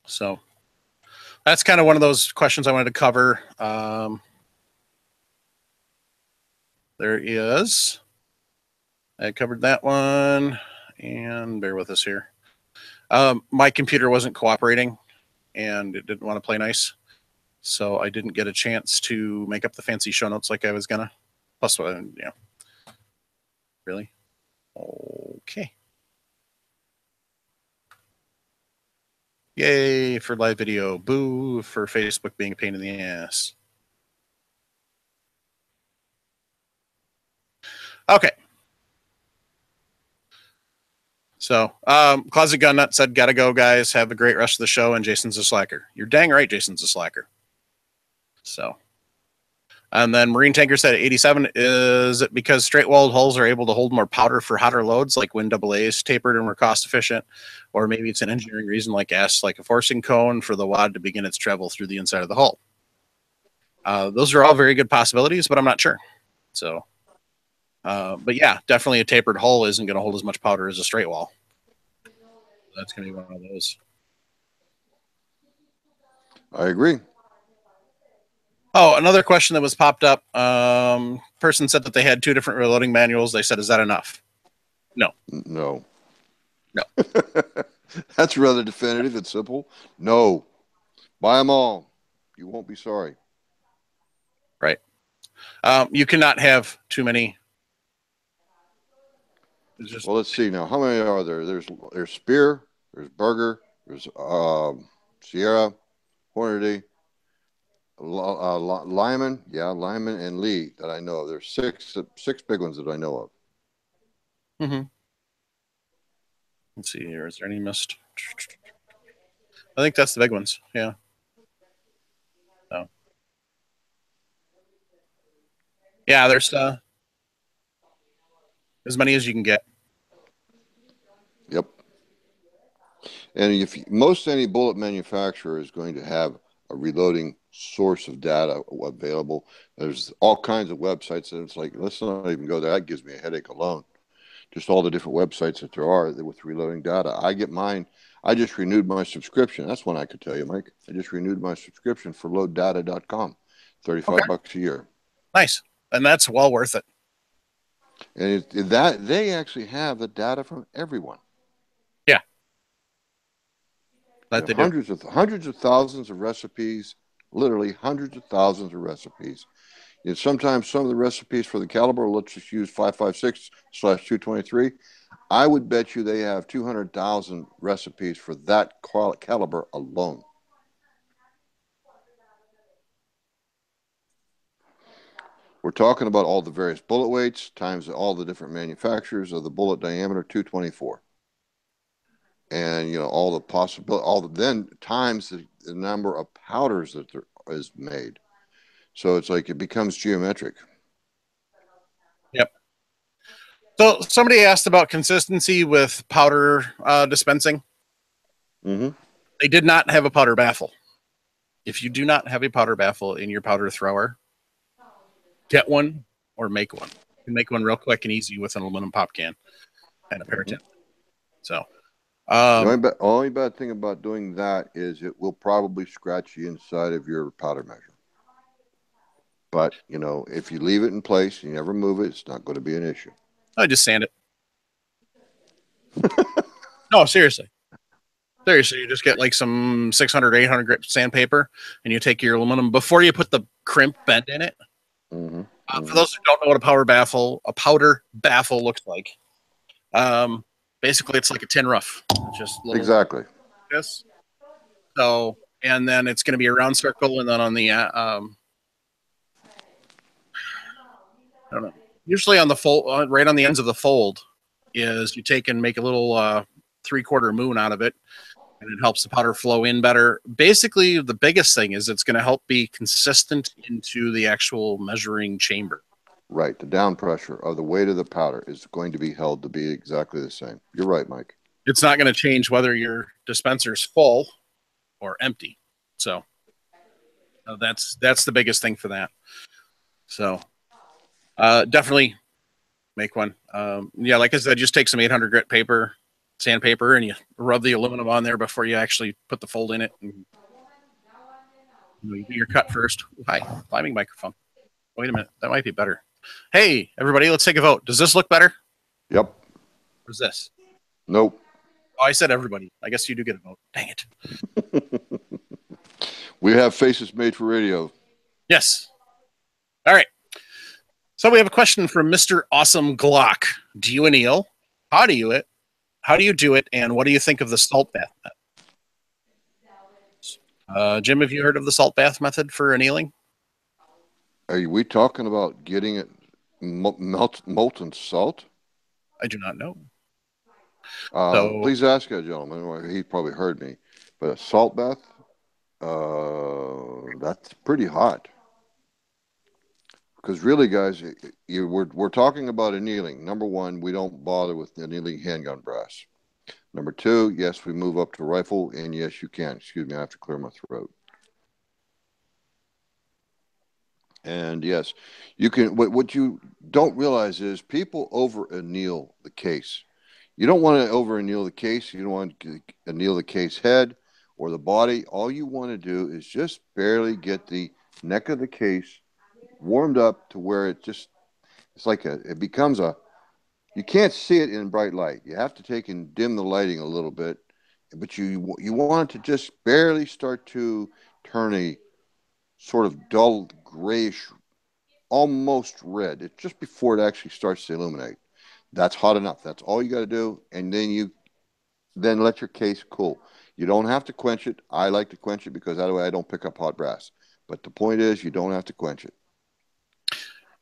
So that's kind of one of those questions I wanted to cover. There is. I covered that one, and bear with us here. My computer wasn't cooperating, and it didn't want to play nice, so I didn't get a chance to make up the fancy show notes like I was gonna. Plus, yeah. Really? Okay. Yay for live video. Boo for Facebook being a pain in the ass. Okay. So, Closet Gun Nut said, "Gotta go, guys. Have a great rest of the show." And Jason's a slacker. You're dang right, Jason's a slacker. So, and then Marine Tanker said, 87, is it because straight-walled hulls are able to hold more powder for hotter loads, like when AA is tapered and more cost-efficient? Or maybe it's an engineering reason, like a forcing cone for the wad to begin its travel through the inside of the hull. Those are all very good possibilities, but I'm not sure. So, but yeah, definitely a tapered hull isn't going to hold as much powder as a straight wall. That's going to be one of those. I agree. Oh, another question that was popped up. Person said that they had 2 different reloading manuals. They said, "Is that enough?" No. No. No. That's rather definitive and simple. No. Buy them all. You won't be sorry. Right. You cannot have too many. Well, let's see now. How many are there? There's Spear, there's Burger, there's Sierra, Hornady, Lyman, Lyman and Lee that I know of. There's six big ones that I know of. Mm-hmm. Let's see here. Is there any missed? I think that's the big ones. Yeah. So. Yeah, there's as many as you can get. Yep. And if most any bullet manufacturer is going to have a reloading source of data available, there's all kinds of websites, and it's like, let's not even go there. That gives me a headache alone. Just all the different websites that there are with reloading data. I get mine. I just renewed my subscription. That's one I could tell you, Mike. I just renewed my subscription for loaddata.com. $35 a year. Nice. And that's well worth it. And that they actually have the data from everyone. Yeah. Hundreds of thousands of recipes, literally hundreds of thousands of recipes. And sometimes some of the recipes for the caliber, let's just use 5.56/223. I would bet you they have 200,000 recipes for that caliber alone. We're talking about all the various bullet weights times all the different manufacturers of the bullet diameter 224. and all the possible, then times the number of powders that there is made. So it's like it becomes geometric. Yep. So somebody asked about consistency with powder dispensing. Mm-hmm. They did not have a powder baffle. If you do not have a powder baffle in your powder thrower, get one or make one. You can make one real quick and easy with an aluminum pop can and a pair of tin. So The only bad thing about doing that is it will probably scratch the inside of your powder measure. But if you leave it in place and you never move it, it's not going to be an issue. I just sand it. No, seriously. Seriously, you just get like some 600, 800 grit sandpaper, and you take your aluminum before you put the crimp bend in it. Mm-hmm. For those who don't know what a powder baffle looks like, basically it's like a tin roof. It's just little Exactly. this. So, and then it's going to be a round circle, and then on the I don't know, usually on the fold, right on the ends of the fold, is you take and make a little 3/4 moon out of it, and it helps the powder flow in better. Basically, the biggest thing is it's going to help be consistent into the actual measuring chamber. Right. The down pressure of the weight of the powder is going to be held to be exactly the same. You're right, Mike. It's not going to change whether your dispenser's full or empty. So that's the biggest thing for that. So definitely make one. Yeah, like I said, just take some 800 grit paper, sandpaper, and you rub the aluminum on there before you actually put the fold in it. And you do your cut first. Hi, climbing microphone. Wait a minute, that might be better. Hey, everybody, let's take a vote. Does this look better? Yep. Or is this? Nope. Oh, I said everybody. I guess you do get a vote. Dang it. We have faces made for radio. Yes. All right. So we have a question from Mr. Awesome Glock. Do you anneal? How do you it? How do you do it? And what do you think of the salt bath method? Jim, have you heard of the salt bath method for annealing? Are we talking about getting it molten salt? I do not know. So Please ask that gentleman. He probably heard me. But a salt bath, that's pretty hot. Because really, guys, we're talking about annealing. Number one, we don't bother with annealing handgun brass. Number two, yes, we move up to rifle, and yes, you can. Excuse me, I have to clear my throat. And yes, you can. What you don't realize is people over anneal the case. You don't want to over anneal the case. You don't want to anneal the case head or the body. All you want to do is just barely get the neck of the case warmed up to where it's like it becomes you can't see it in bright light. You have to take and dim the lighting a little bit, but you want it to just barely start to turn a sort of dull grayish, almost red. It's just before it actually starts to illuminate. That's hot enough. That's all you got to do, and then let your case cool. You don't have to quench it. I like to quench it because that way I don't pick up hot brass. But the point is, you don't have to quench it,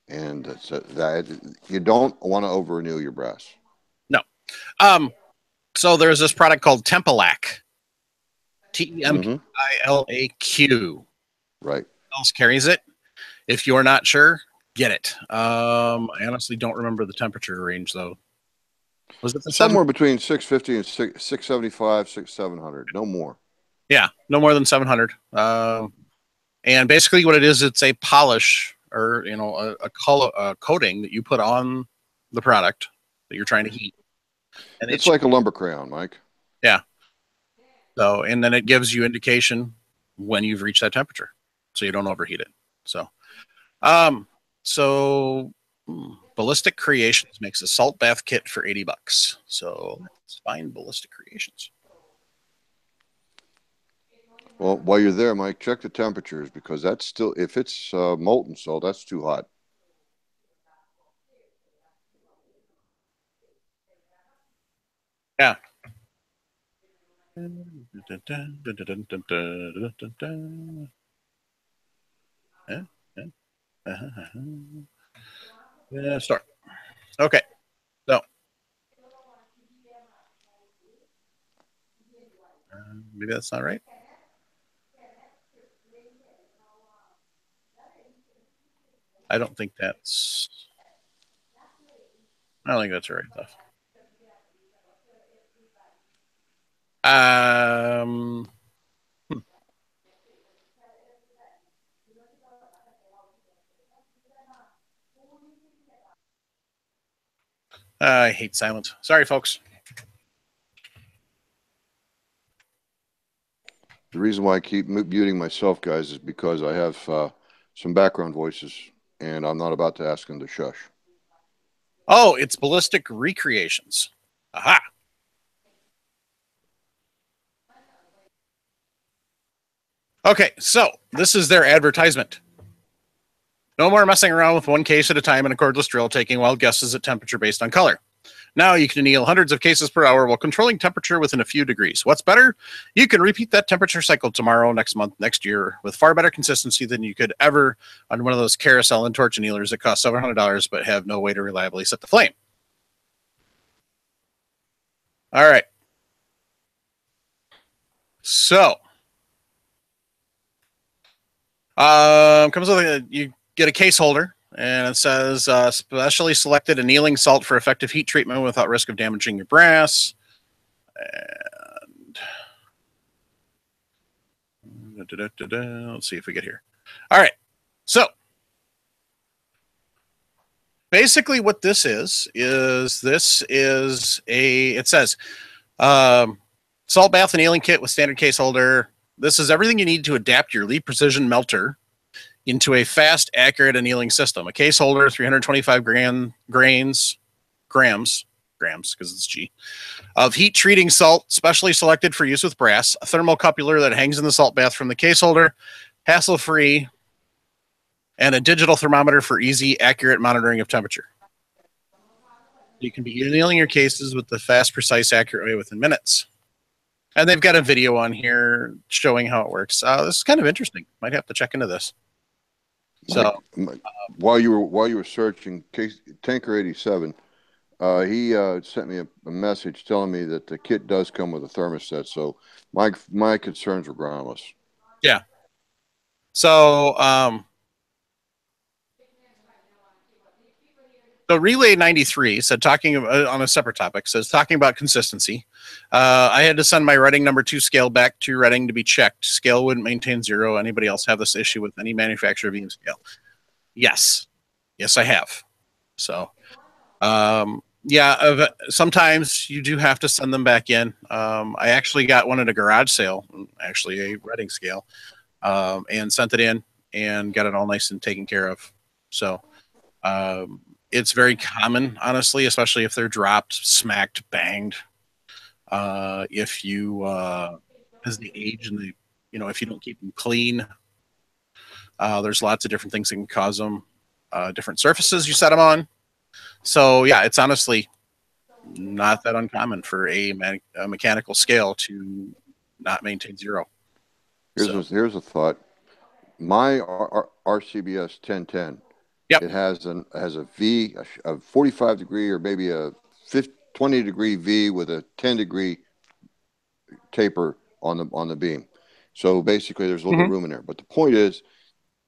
and that you don't want to over anneal your brass. No. So there's this product called Tempilaq. Tempilaq. Right. Who else carries it? If you're not sure, get it. I honestly don't remember the temperature range though. Was it the Somewhere between 650 and 675, 700, no more. Yeah, no more than 700. And basically, what it is, it's a polish or a color coating that you put on the product that you're trying to heat. And it's like a lumber crayon, Mike. Yeah. So, and then it gives you indication when you've reached that temperature, so you don't overheat it. So, Ballistic Creations makes a salt bath kit for $80. So let's find Ballistic Creations. Well, while you're there, Mike, check the temperatures because that's still, if it's molten salt, that's too hot. Yeah. Yeah, start. Okay. So Maybe that's not right. I don't think that's the right stuff. I hate silence. Sorry, folks. The reason why I keep muting myself, guys, is because I have some background voices, and I'm not about to ask them to shush. Oh, it's Ballistic Recreations. Aha. Okay, so this is their advertisement. No more messing around with one case at a time in a cordless drill, taking wild guesses at temperature based on color. Now you can anneal hundreds of cases per hour while controlling temperature within a few degrees. What's better? You can repeat that temperature cycle tomorrow, next month, next year with far better consistency than you could ever on one of those carousel and torch annealers that cost $700 but have no way to reliably set the flame. All right. So, comes with you get a case holder, and it says specially selected annealing salt for effective heat treatment without risk of damaging your brass. And let's see if we get here. All right. So basically what this is it says salt bath annealing kit with standard case holder. This is everything you need to adapt your Lee Precision melter into a fast, accurate annealing system. A case holder, 325 grams, because it's G, of heat treating salt, specially selected for use with brass, a thermocoupler that hangs in the salt bath from the case holder, hassle-free, and a digital thermometer for easy, accurate monitoring of temperature. You can be annealing your cases with the fast, precise, accurate way within minutes. And they've got a video on here showing how it works. This is kind of interesting. Might have to check into this. So while you were searching Tanker 87, he sent me a message telling me that the kit does come with a thermostat. So my concerns were groundless. Yeah. So Relay 93 said, talking on a separate topic, says talking about consistency. I had to send my Reading number 2 scale back to Reading to be checked. Scale wouldn't maintain 0. Anybody else have this issue with any manufacturer beam scale? Yes, I have. So, yeah, sometimes you do have to send them back in. I actually got one at a garage sale, actually a Reading scale, and sent it in and got it all nice and taken care of. So, it's very common, honestly, especially if they're dropped, smacked, banged. If you, as the age and if you don't keep them clean, there's lots of different things that can cause them. Different surfaces you set them on. So yeah, it's honestly not that uncommon for a mechanical scale to not maintain 0. Here's a thought. My RCBS 1010. Yep. It has a V, a 45 degree or maybe a 20 degree V with a 10 degree taper on the beam. So basically, there's a little bit of room in there. But the point is,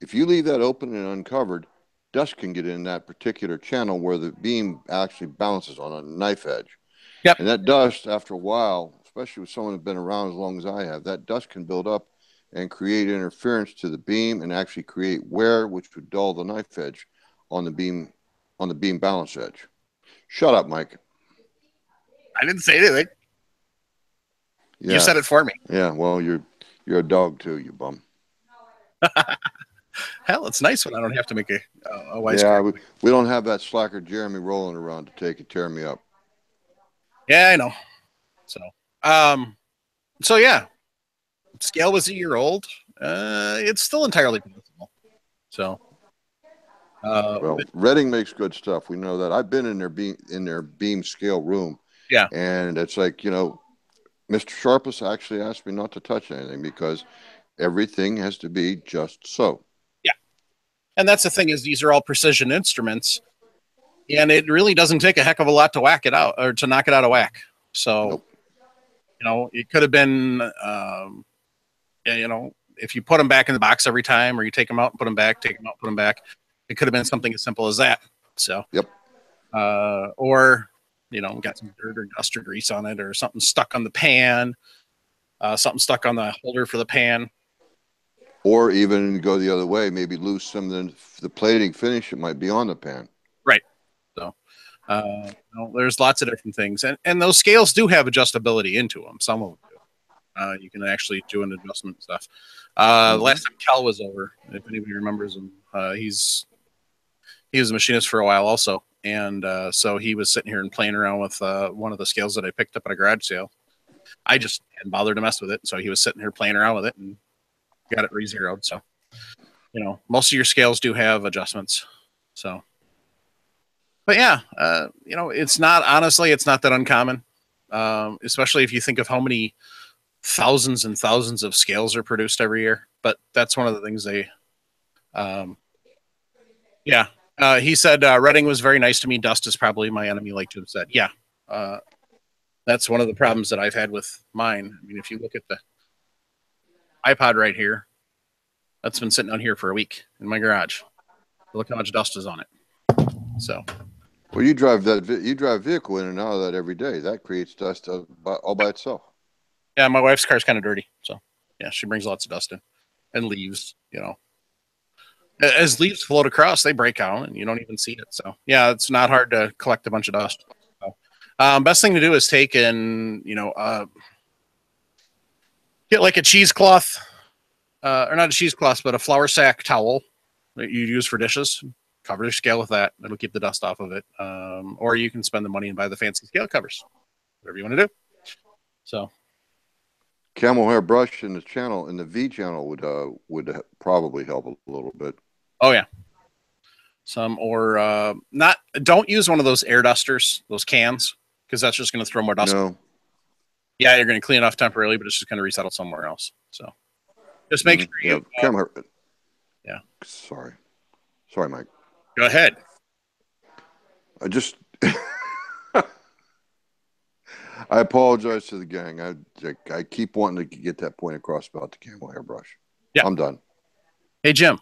if you leave that open and uncovered, dust can get in that particular channel where the beam actually bounces on a knife edge. Yep. And that dust, after a while, especially with someone who's been around as long as I have, that dust can build up and create interference to the beam and actually create wear, which would dull the knife edge on the beam balance edge. Shut up, Mike. I didn't say anything. Yeah. You said it for me. Yeah, well, you're a dog too, you bum. Hell, it's nice when I don't have to make a wise. Yeah, we don't have that slacker Jeremy rolling around to tear me up. Yeah, I know. So yeah, scale was a year old. It's still entirely possible. So, well, Reading makes good stuff. We know that. I've been in their beam scale room. Yeah, and it's like, Mr. Sharpless actually asked me not to touch anything because everything has to be just so. Yeah, and that's the thing is these are all precision instruments, and it really doesn't take a heck of a lot to whack it out or to knock it out of whack. So. Nope. You know, it could have been, you know, if you put them back in the box every time, or you take them out and put them back, take them out, put them back. It could have been something as simple as that. So, Yep. Or, you know, got some dirt or dust or grease on it, or something stuck on the pan, something stuck on the holder for the pan. Or even go the other way, maybe lose some of the plating finish that might be on the pan. Right. So, you know, there's lots of different things, and those scales do have adjustability into them. Some of them do. You can actually do an adjustment and stuff. Last time Cal was over, if anybody remembers him, he was a machinist for a while also, and so he was sitting here and playing around with one of the scales that I picked up at a garage sale. I just hadn't bothered to mess with it, so he was sitting here playing around with it and got it re-zeroed. So, you know, most of your scales do have adjustments. So, but yeah, you know, it's not that uncommon, especially if you think of how many thousands and thousands of scales are produced every year. But that's one of the things they, yeah. He said, Redding was very nice to me. Dust is probably my enemy, like Jim said. Yeah. That's one of the problems that I've had with mine. I mean, if you look at the iPod right here, that's been sitting on here for a week in my garage. Look how much dust is on it. So. Well, you drive vehicle in and out of that every day. That creates dust all by itself. Yeah, my wife's car's kind of dirty, so yeah, she brings lots of dust in and leaves. You know, as leaves float across, they break out, and you don't even see it. So yeah, it's not hard to collect a bunch of dust. So, best thing to do is take and get like a cheesecloth, or not a cheesecloth, but a flour sack towel that you use for dishes. Cover your scale with that; it'll keep the dust off of it. Or you can spend the money and buy the fancy scale covers, whatever you want to do. So. Camel hair brush in the V channel would probably help a little bit. Oh yeah, not. Don't use one of those air dusters, those cans, because that's just going to throw more dust. No. Yeah, you're going to clean it off temporarily, but it's just going to resettle somewhere else. So just make sure you. Yeah. Sorry, Mike. Go ahead. I just. I apologize to the gang. I keep wanting to get that point across about the camel hair brush. Yeah. I'm done. Hey, Jim,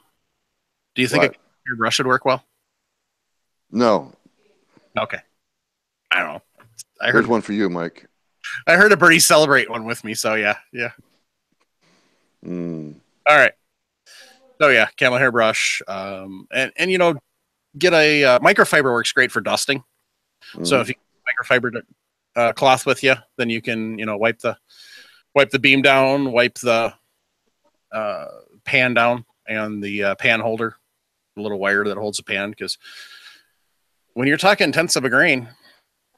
do you think a hair brush would work well? No. Okay. I don't know. Here's one for you, Mike. I heard a birdie celebrate one with me, so yeah. All right. So yeah, camel hair brush, and you know, get a microfiber works great for dusting. So if you get microfiber cloth with you, then you can, you know, wipe the beam down, wipe the pan down, and the pan holder, the little wire that holds the pan, because when you're talking tenths of a grain,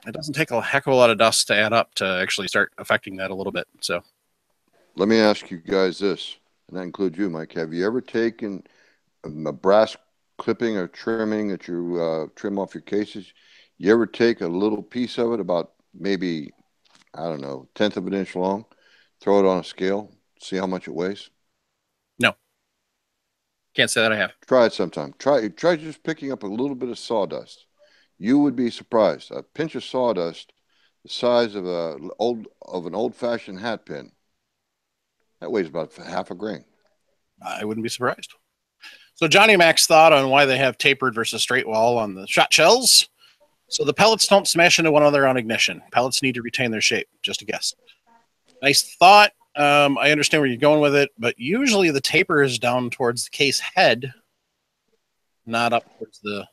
it doesn't take a heck of a lot of dust to add up to actually start affecting that a little bit. So let me ask you guys this, and that includes you, Mike. Have you ever taken a brass clipping or trimming that you trim off your cases? You ever take a little piece of it, about maybe, I don't know, 1/10 of an inch long, throw it on a scale, see how much it weighs? No. Can't say that I have. Try it sometime. Try just picking up a little bit of sawdust. You would be surprised. A pinch of sawdust, the size of an old-fashioned hat pin, that weighs about half a grain. I wouldn't be surprised. So Johnny Mac's thought on why they have tapered versus straight wall on the shot shells. So the pellets don't smash into one another on ignition. Pellets need to retain their shape. Just a guess. Nice thought. I understand where you're going with it, but usually the taper is down towards the case head, not up towards the.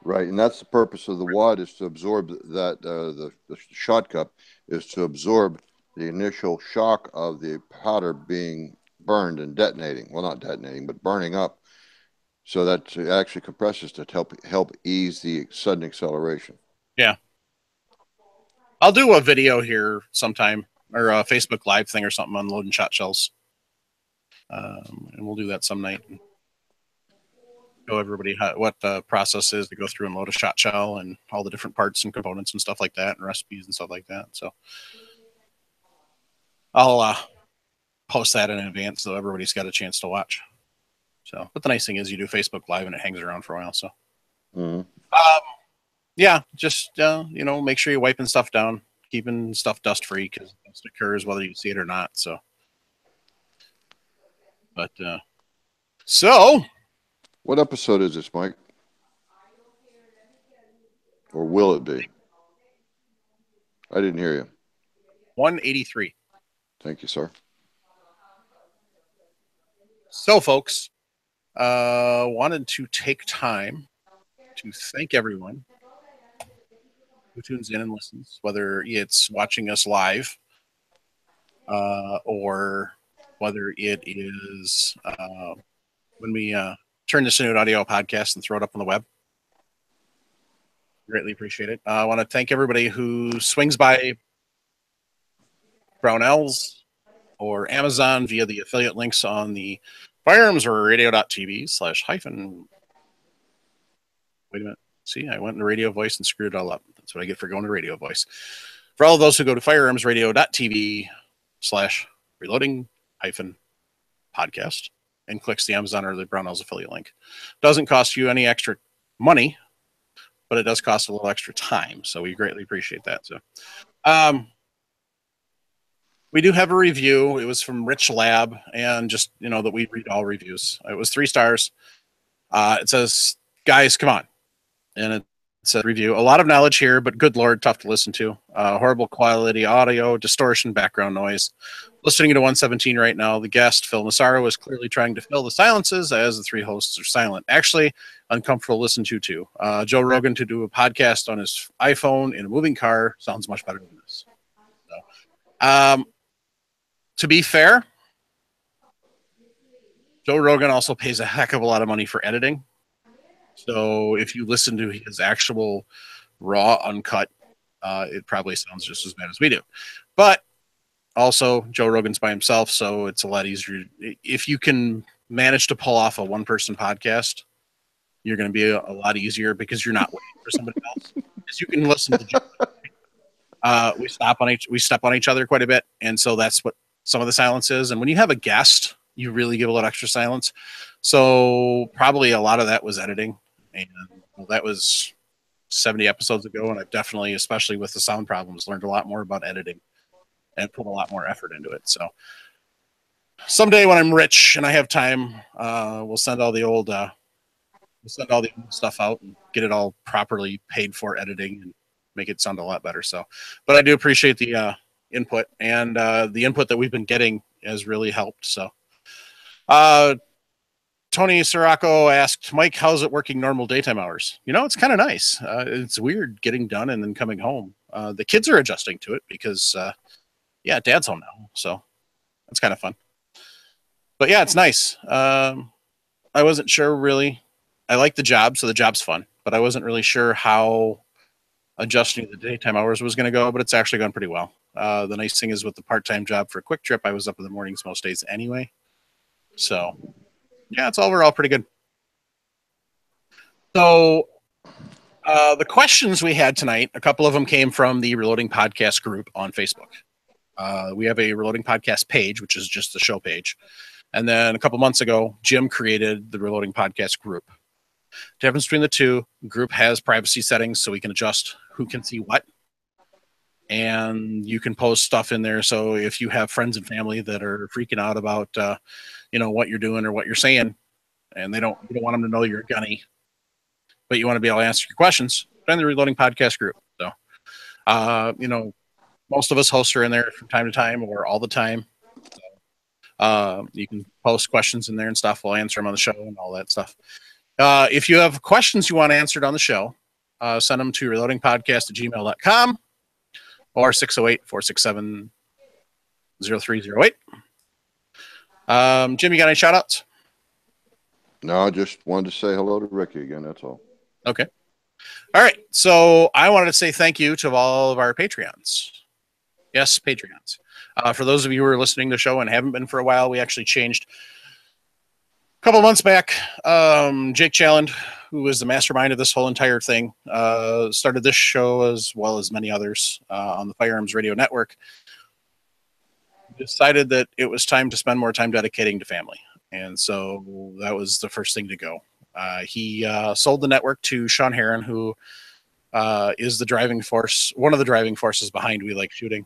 Right, and that's the purpose of the wad, is to absorb that. The shot cup is to absorb the initial shock of the powder being burned and detonating. Well, not detonating, but burning up, so that it actually compresses to help ease the sudden acceleration. Yeah, I'll do a video here sometime, or a Facebook Live thing or something on loading shot shells, and we'll do that some night. Show everybody what the process is to go through and load a shot shell, and all the different parts and components and stuff like that, and recipes and stuff like that. So I'll post that in advance so everybody's got a chance to watch. So, but the nice thing is you do Facebook Live and it hangs around for a while. So, Yeah, just make sure you're wiping stuff down, keeping stuff dust free because dust occurs whether you see it or not. So, but so What episode is this, Mike? Or will it be? I didn't hear you. 183. Thank you, sir. So, folks, wanted to take time to thank everyone who tunes in and listens, whether it's watching us live or whether it is when we turn this into an audio podcast and throw it up on the web. Greatly appreciate it. I want to thank everybody who swings by Brownells or Amazon via the affiliate links on the firearmsradio.tv/hyphen. Wait a minute. See, I went into radio voice and screwed it all up. That's what I get for going to radio voice. For all of those who go to firearmsradio.tv/reloading-podcast and clicks the Amazon or the Brownells affiliate link. Doesn't cost you any extra money, but it does cost a little extra time. So we greatly appreciate that. So, we do have a review. It was from Rich Lab, and just, that we read all reviews. It was 3 stars. It says, guys, come on. And it said review. A lot of knowledge here, but good Lord, tough to listen to. Horrible quality audio, distortion, background noise. Listening to 117 right now, the guest, Phil Massaro, is clearly trying to fill the silences as the 3 hosts are silent. Actually, uncomfortable to listen to, too. Joe Rogan to do a podcast on his iPhone in a moving car sounds much better than this. So, to be fair, Joe Rogan also pays a heck of a lot of money for editing. So if you listen to his actual raw, uncut, it probably sounds just as bad as we do. But also, Joe Rogan's by himself, so it's a lot easier. If you can manage to pull off a one-person podcast, you're going to be a lot easier because you're not waiting for somebody else. Because you can listen to Joe. We step on each other quite a bit, and so that's what some of the silence is. And when you have a guest, you really give a little extra silence. So probably a lot of that was editing. And that was 70 episodes ago. And I've definitely, especially with the sound problems, learned a lot more about editing and put a lot more effort into it. So someday when I'm rich and I have time, we'll send all the old stuff out and get it all properly paid for editing and make it sound a lot better. So, but I do appreciate the input, and the input that we've been getting has really helped. So, Tony Sirocco asked, Mike, how's it working normal daytime hours? It's kind of nice. It's weird getting done and then coming home. The kids are adjusting to it because, Dad's home now. So that's kind of fun. But yeah, it's nice. I wasn't sure really. I like the job, so the job's fun. But I wasn't really sure how adjusting the daytime hours was going to go, but it's actually gone pretty well. The nice thing is with the part-time job for a quick trip, I was up in the mornings most days anyway. So, yeah, it's overall pretty good. So, the questions we had tonight, a couple of them came from the Reloading Podcast group on Facebook. We have a Reloading Podcast page, which is just the show page. And then a couple months ago, Jim created the Reloading Podcast group. The difference between the two, group has privacy settings so we can adjust who can see what. And you can post stuff in there. So if you have friends and family that are freaking out about, what you're doing or what you're saying, and you don't want them to know you're gunny, but you want to be able to answer your questions, join the Reloading Podcast group. So, most of us hosts are in there from time to time or all the time. So, you can post questions in there and stuff. We'll answer them on the show and all that stuff. If you have questions you want answered on the show, send them to reloadingpodcast@gmail.com or 608-467-0308. Jim, you got any shout outs? No, I just wanted to say hello to Ricky again. That's all. Okay. All right. So I wanted to say thank you to all of our Patreons. Yes, Patreons. For those of you who are listening to the show and haven't been for a while, we actually changed a couple months back. Jake Challand, who was the mastermind of this whole entire thing, started this show as well as many others on the Firearms Radio Network. Decided that it was time to spend more time dedicating to family. And so that was the first thing to go. He sold the network to Sean Heron, who is the driving force, one of the driving forces behind We Like Shooting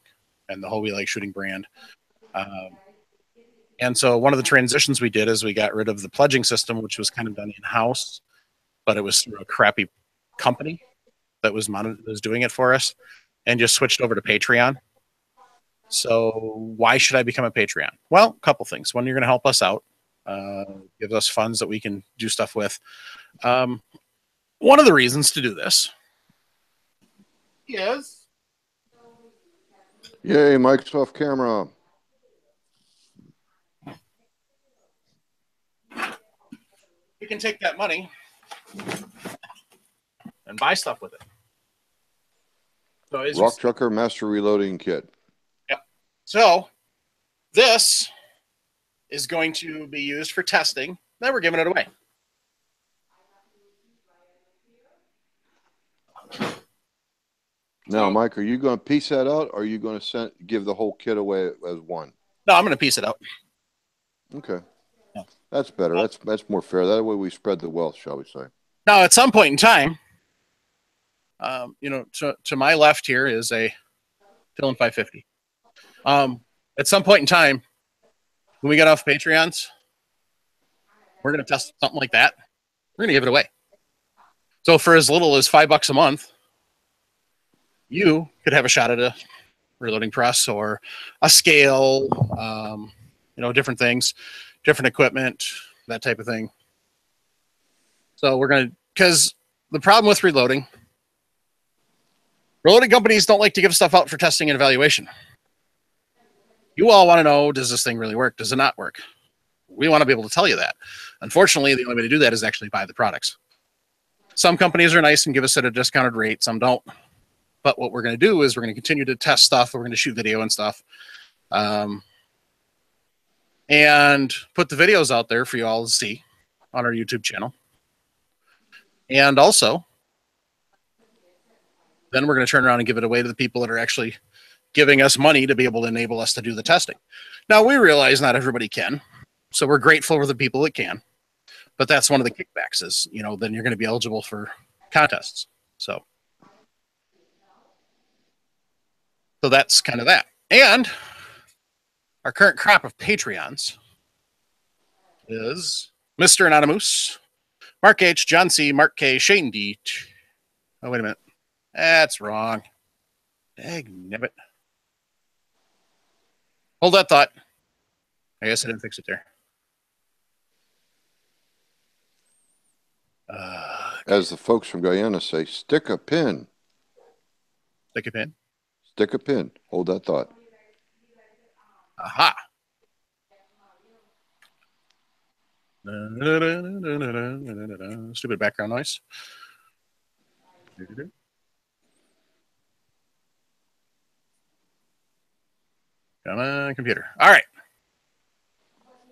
and the whole We Like Shooting brand. And so one of the transitions we did is we got rid of the pledging system, which was kind of done in-house, but it was through a crappy company that was doing it for us, and just switched over to Patreon. So why should I become a Patreon? Well, a couple things. One, you're going to help us out, give us funds that we can do stuff with. One of the reasons to do this is... Yay, Microsoft camera. You can take that money and buy stuff with it. So Rock Trucker Master Reloading Kit. Yep. So this is going to be used for testing. Then we're giving it away. Now, Mike, are you going to piece that out, or are you going to give the whole kit away as one? No, I'm going to piece it out. Okay. Yeah. That's better. That's more fair. That way we spread the wealth, shall we say. Now, at some point in time, to my left here is a Dylan 550. At some point in time, when we get off Patreons, we're going to test something like that. We're going to give it away. So for as little as $5 a month, you could have a shot at a reloading press or a scale, different things, different equipment, that type of thing. So we're going to, because the problem with reloading companies don't like to give stuff out for testing and evaluation. You all want to know, does this thing really work? Does it not work? We want to be able to tell you that. Unfortunately, the only way to do that is actually buy the products. Some companies are nice and give us at a discounted rate. Some don't. But what we're going to do is we're going to continue to test stuff. We're going to shoot video and stuff. And put the videos out there for you all to see on our YouTube channel. And also, then we're going to turn around and give it away to the people that are actually giving us money to be able to enable us to do the testing. Now, we realize not everybody can. So we're grateful for the people that can. But that's one of the kickbacks is, then you're going to be eligible for contests. So that's kind of that. And our current crop of Patreons is Mr. Anonymous, Mark H., John C., Mark K., Shane D. Oh, wait a minute. That's wrong. Dagnabbit. Hold that thought. I guess I didn't fix it there. As the folks from Guyana say, stick a pin. Stick a pin? Stick a pin. Hold that thought. Aha. Stupid background noise. Come on, computer. All right.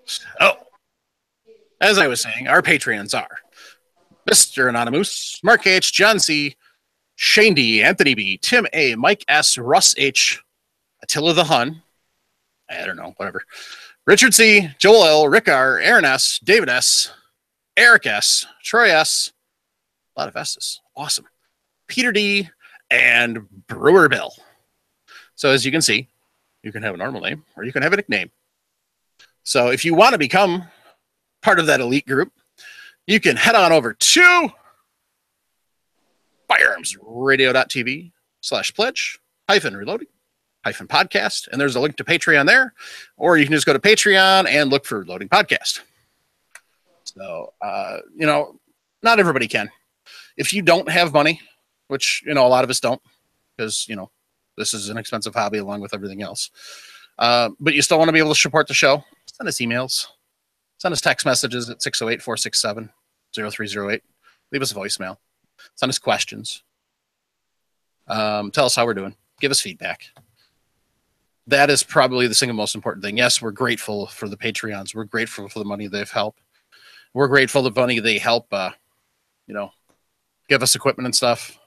So, as I was saying, our Patreons are Mr. Anonymous, Mark H., John C., Shane D., Anthony B., Tim A., Mike S., Russ H., Attila the Hun, I don't know, whatever, Richard C., Joel L., Rick R., Aaron S., David S., Eric S., Troy S., a lot of S's, awesome, Peter D., and Brewer Bill. So as you can see, you can have a normal name or you can have a nickname. So if you want to become part of that elite group, you can head on over to firearmsradio.tv/pledge-reloading-podcast. And there's a link to Patreon there, or you can just go to Patreon and look for Loading Podcast. So, not everybody can. If you don't have money, which, a lot of us don't, because, this is an expensive hobby along with everything else. But you still want to be able to support the show, send us emails, send us text messages at 608-467-0308. Leave us a voicemail. Send us questions. Tell us how we're doing. Give us feedback. That is probably the single most important thing. Yes, we're grateful for the Patreons. We're grateful for the money they've helped. We're grateful for the money they help, give us equipment and stuff.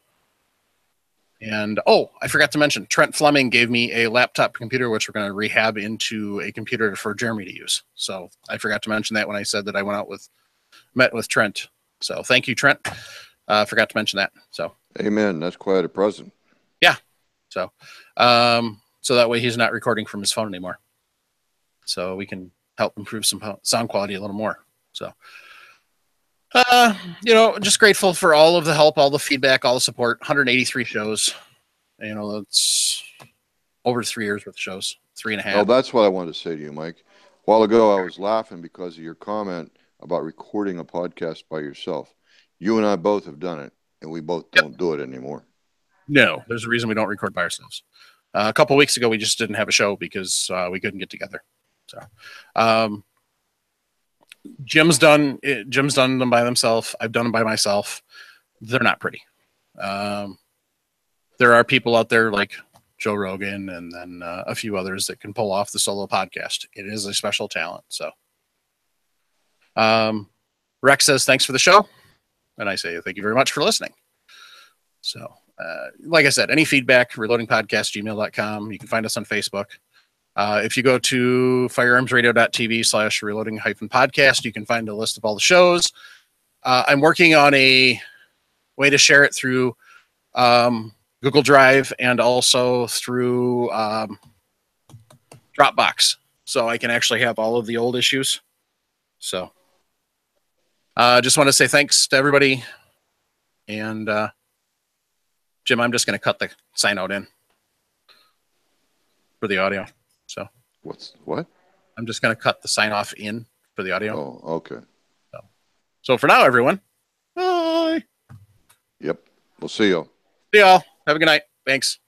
And, I forgot to mention, Trent Fleming gave me a laptop computer, which we're going to rehab into a computer for Jeremy to use. So I forgot to mention that when I said that I met with Trent So thank you, Trent. Forgot to mention that. So Amen. That's quite a present. yeah. So so that way he's not recording from his phone anymore. So we can help improve some sound quality a little more. So just grateful for all of the help, all the feedback, all the support. 183 shows. That's over 3 years worth of shows, 3.5. Oh, that's what I wanted to say to you, Mike. A while ago, I was laughing because of your comment about recording a podcast by yourself. You and I both have done it, and we both don't do it anymore. No, there's a reason we don't record by ourselves. A couple of weeks ago, we just didn't have a show because we couldn't get together. So, Jim's done them by himself. I've done them by myself. They're not pretty. There are people out there like Joe Rogan and then a few others that can pull off the solo podcast. It is a special talent. So, Rex says, thanks for the show. And I say, thank you very much for listening. So, like I said, any feedback, reloadingpodcast@gmail.com. You can find us on Facebook. If you go to firearmsradio.tv/reloading-podcast, you can find a list of all the shows. I'm working on a way to share it through Google Drive and also through Dropbox, so I can actually have all of the old issues. So just want to say thanks to everybody. And Jim, I'm just going to cut the sign out in for the audio. So what? I'm just going to cut the sign off in for the audio. Oh, okay. So for now, everyone, bye. Yep. We'll see you. See y'all. Have a good night. Thanks.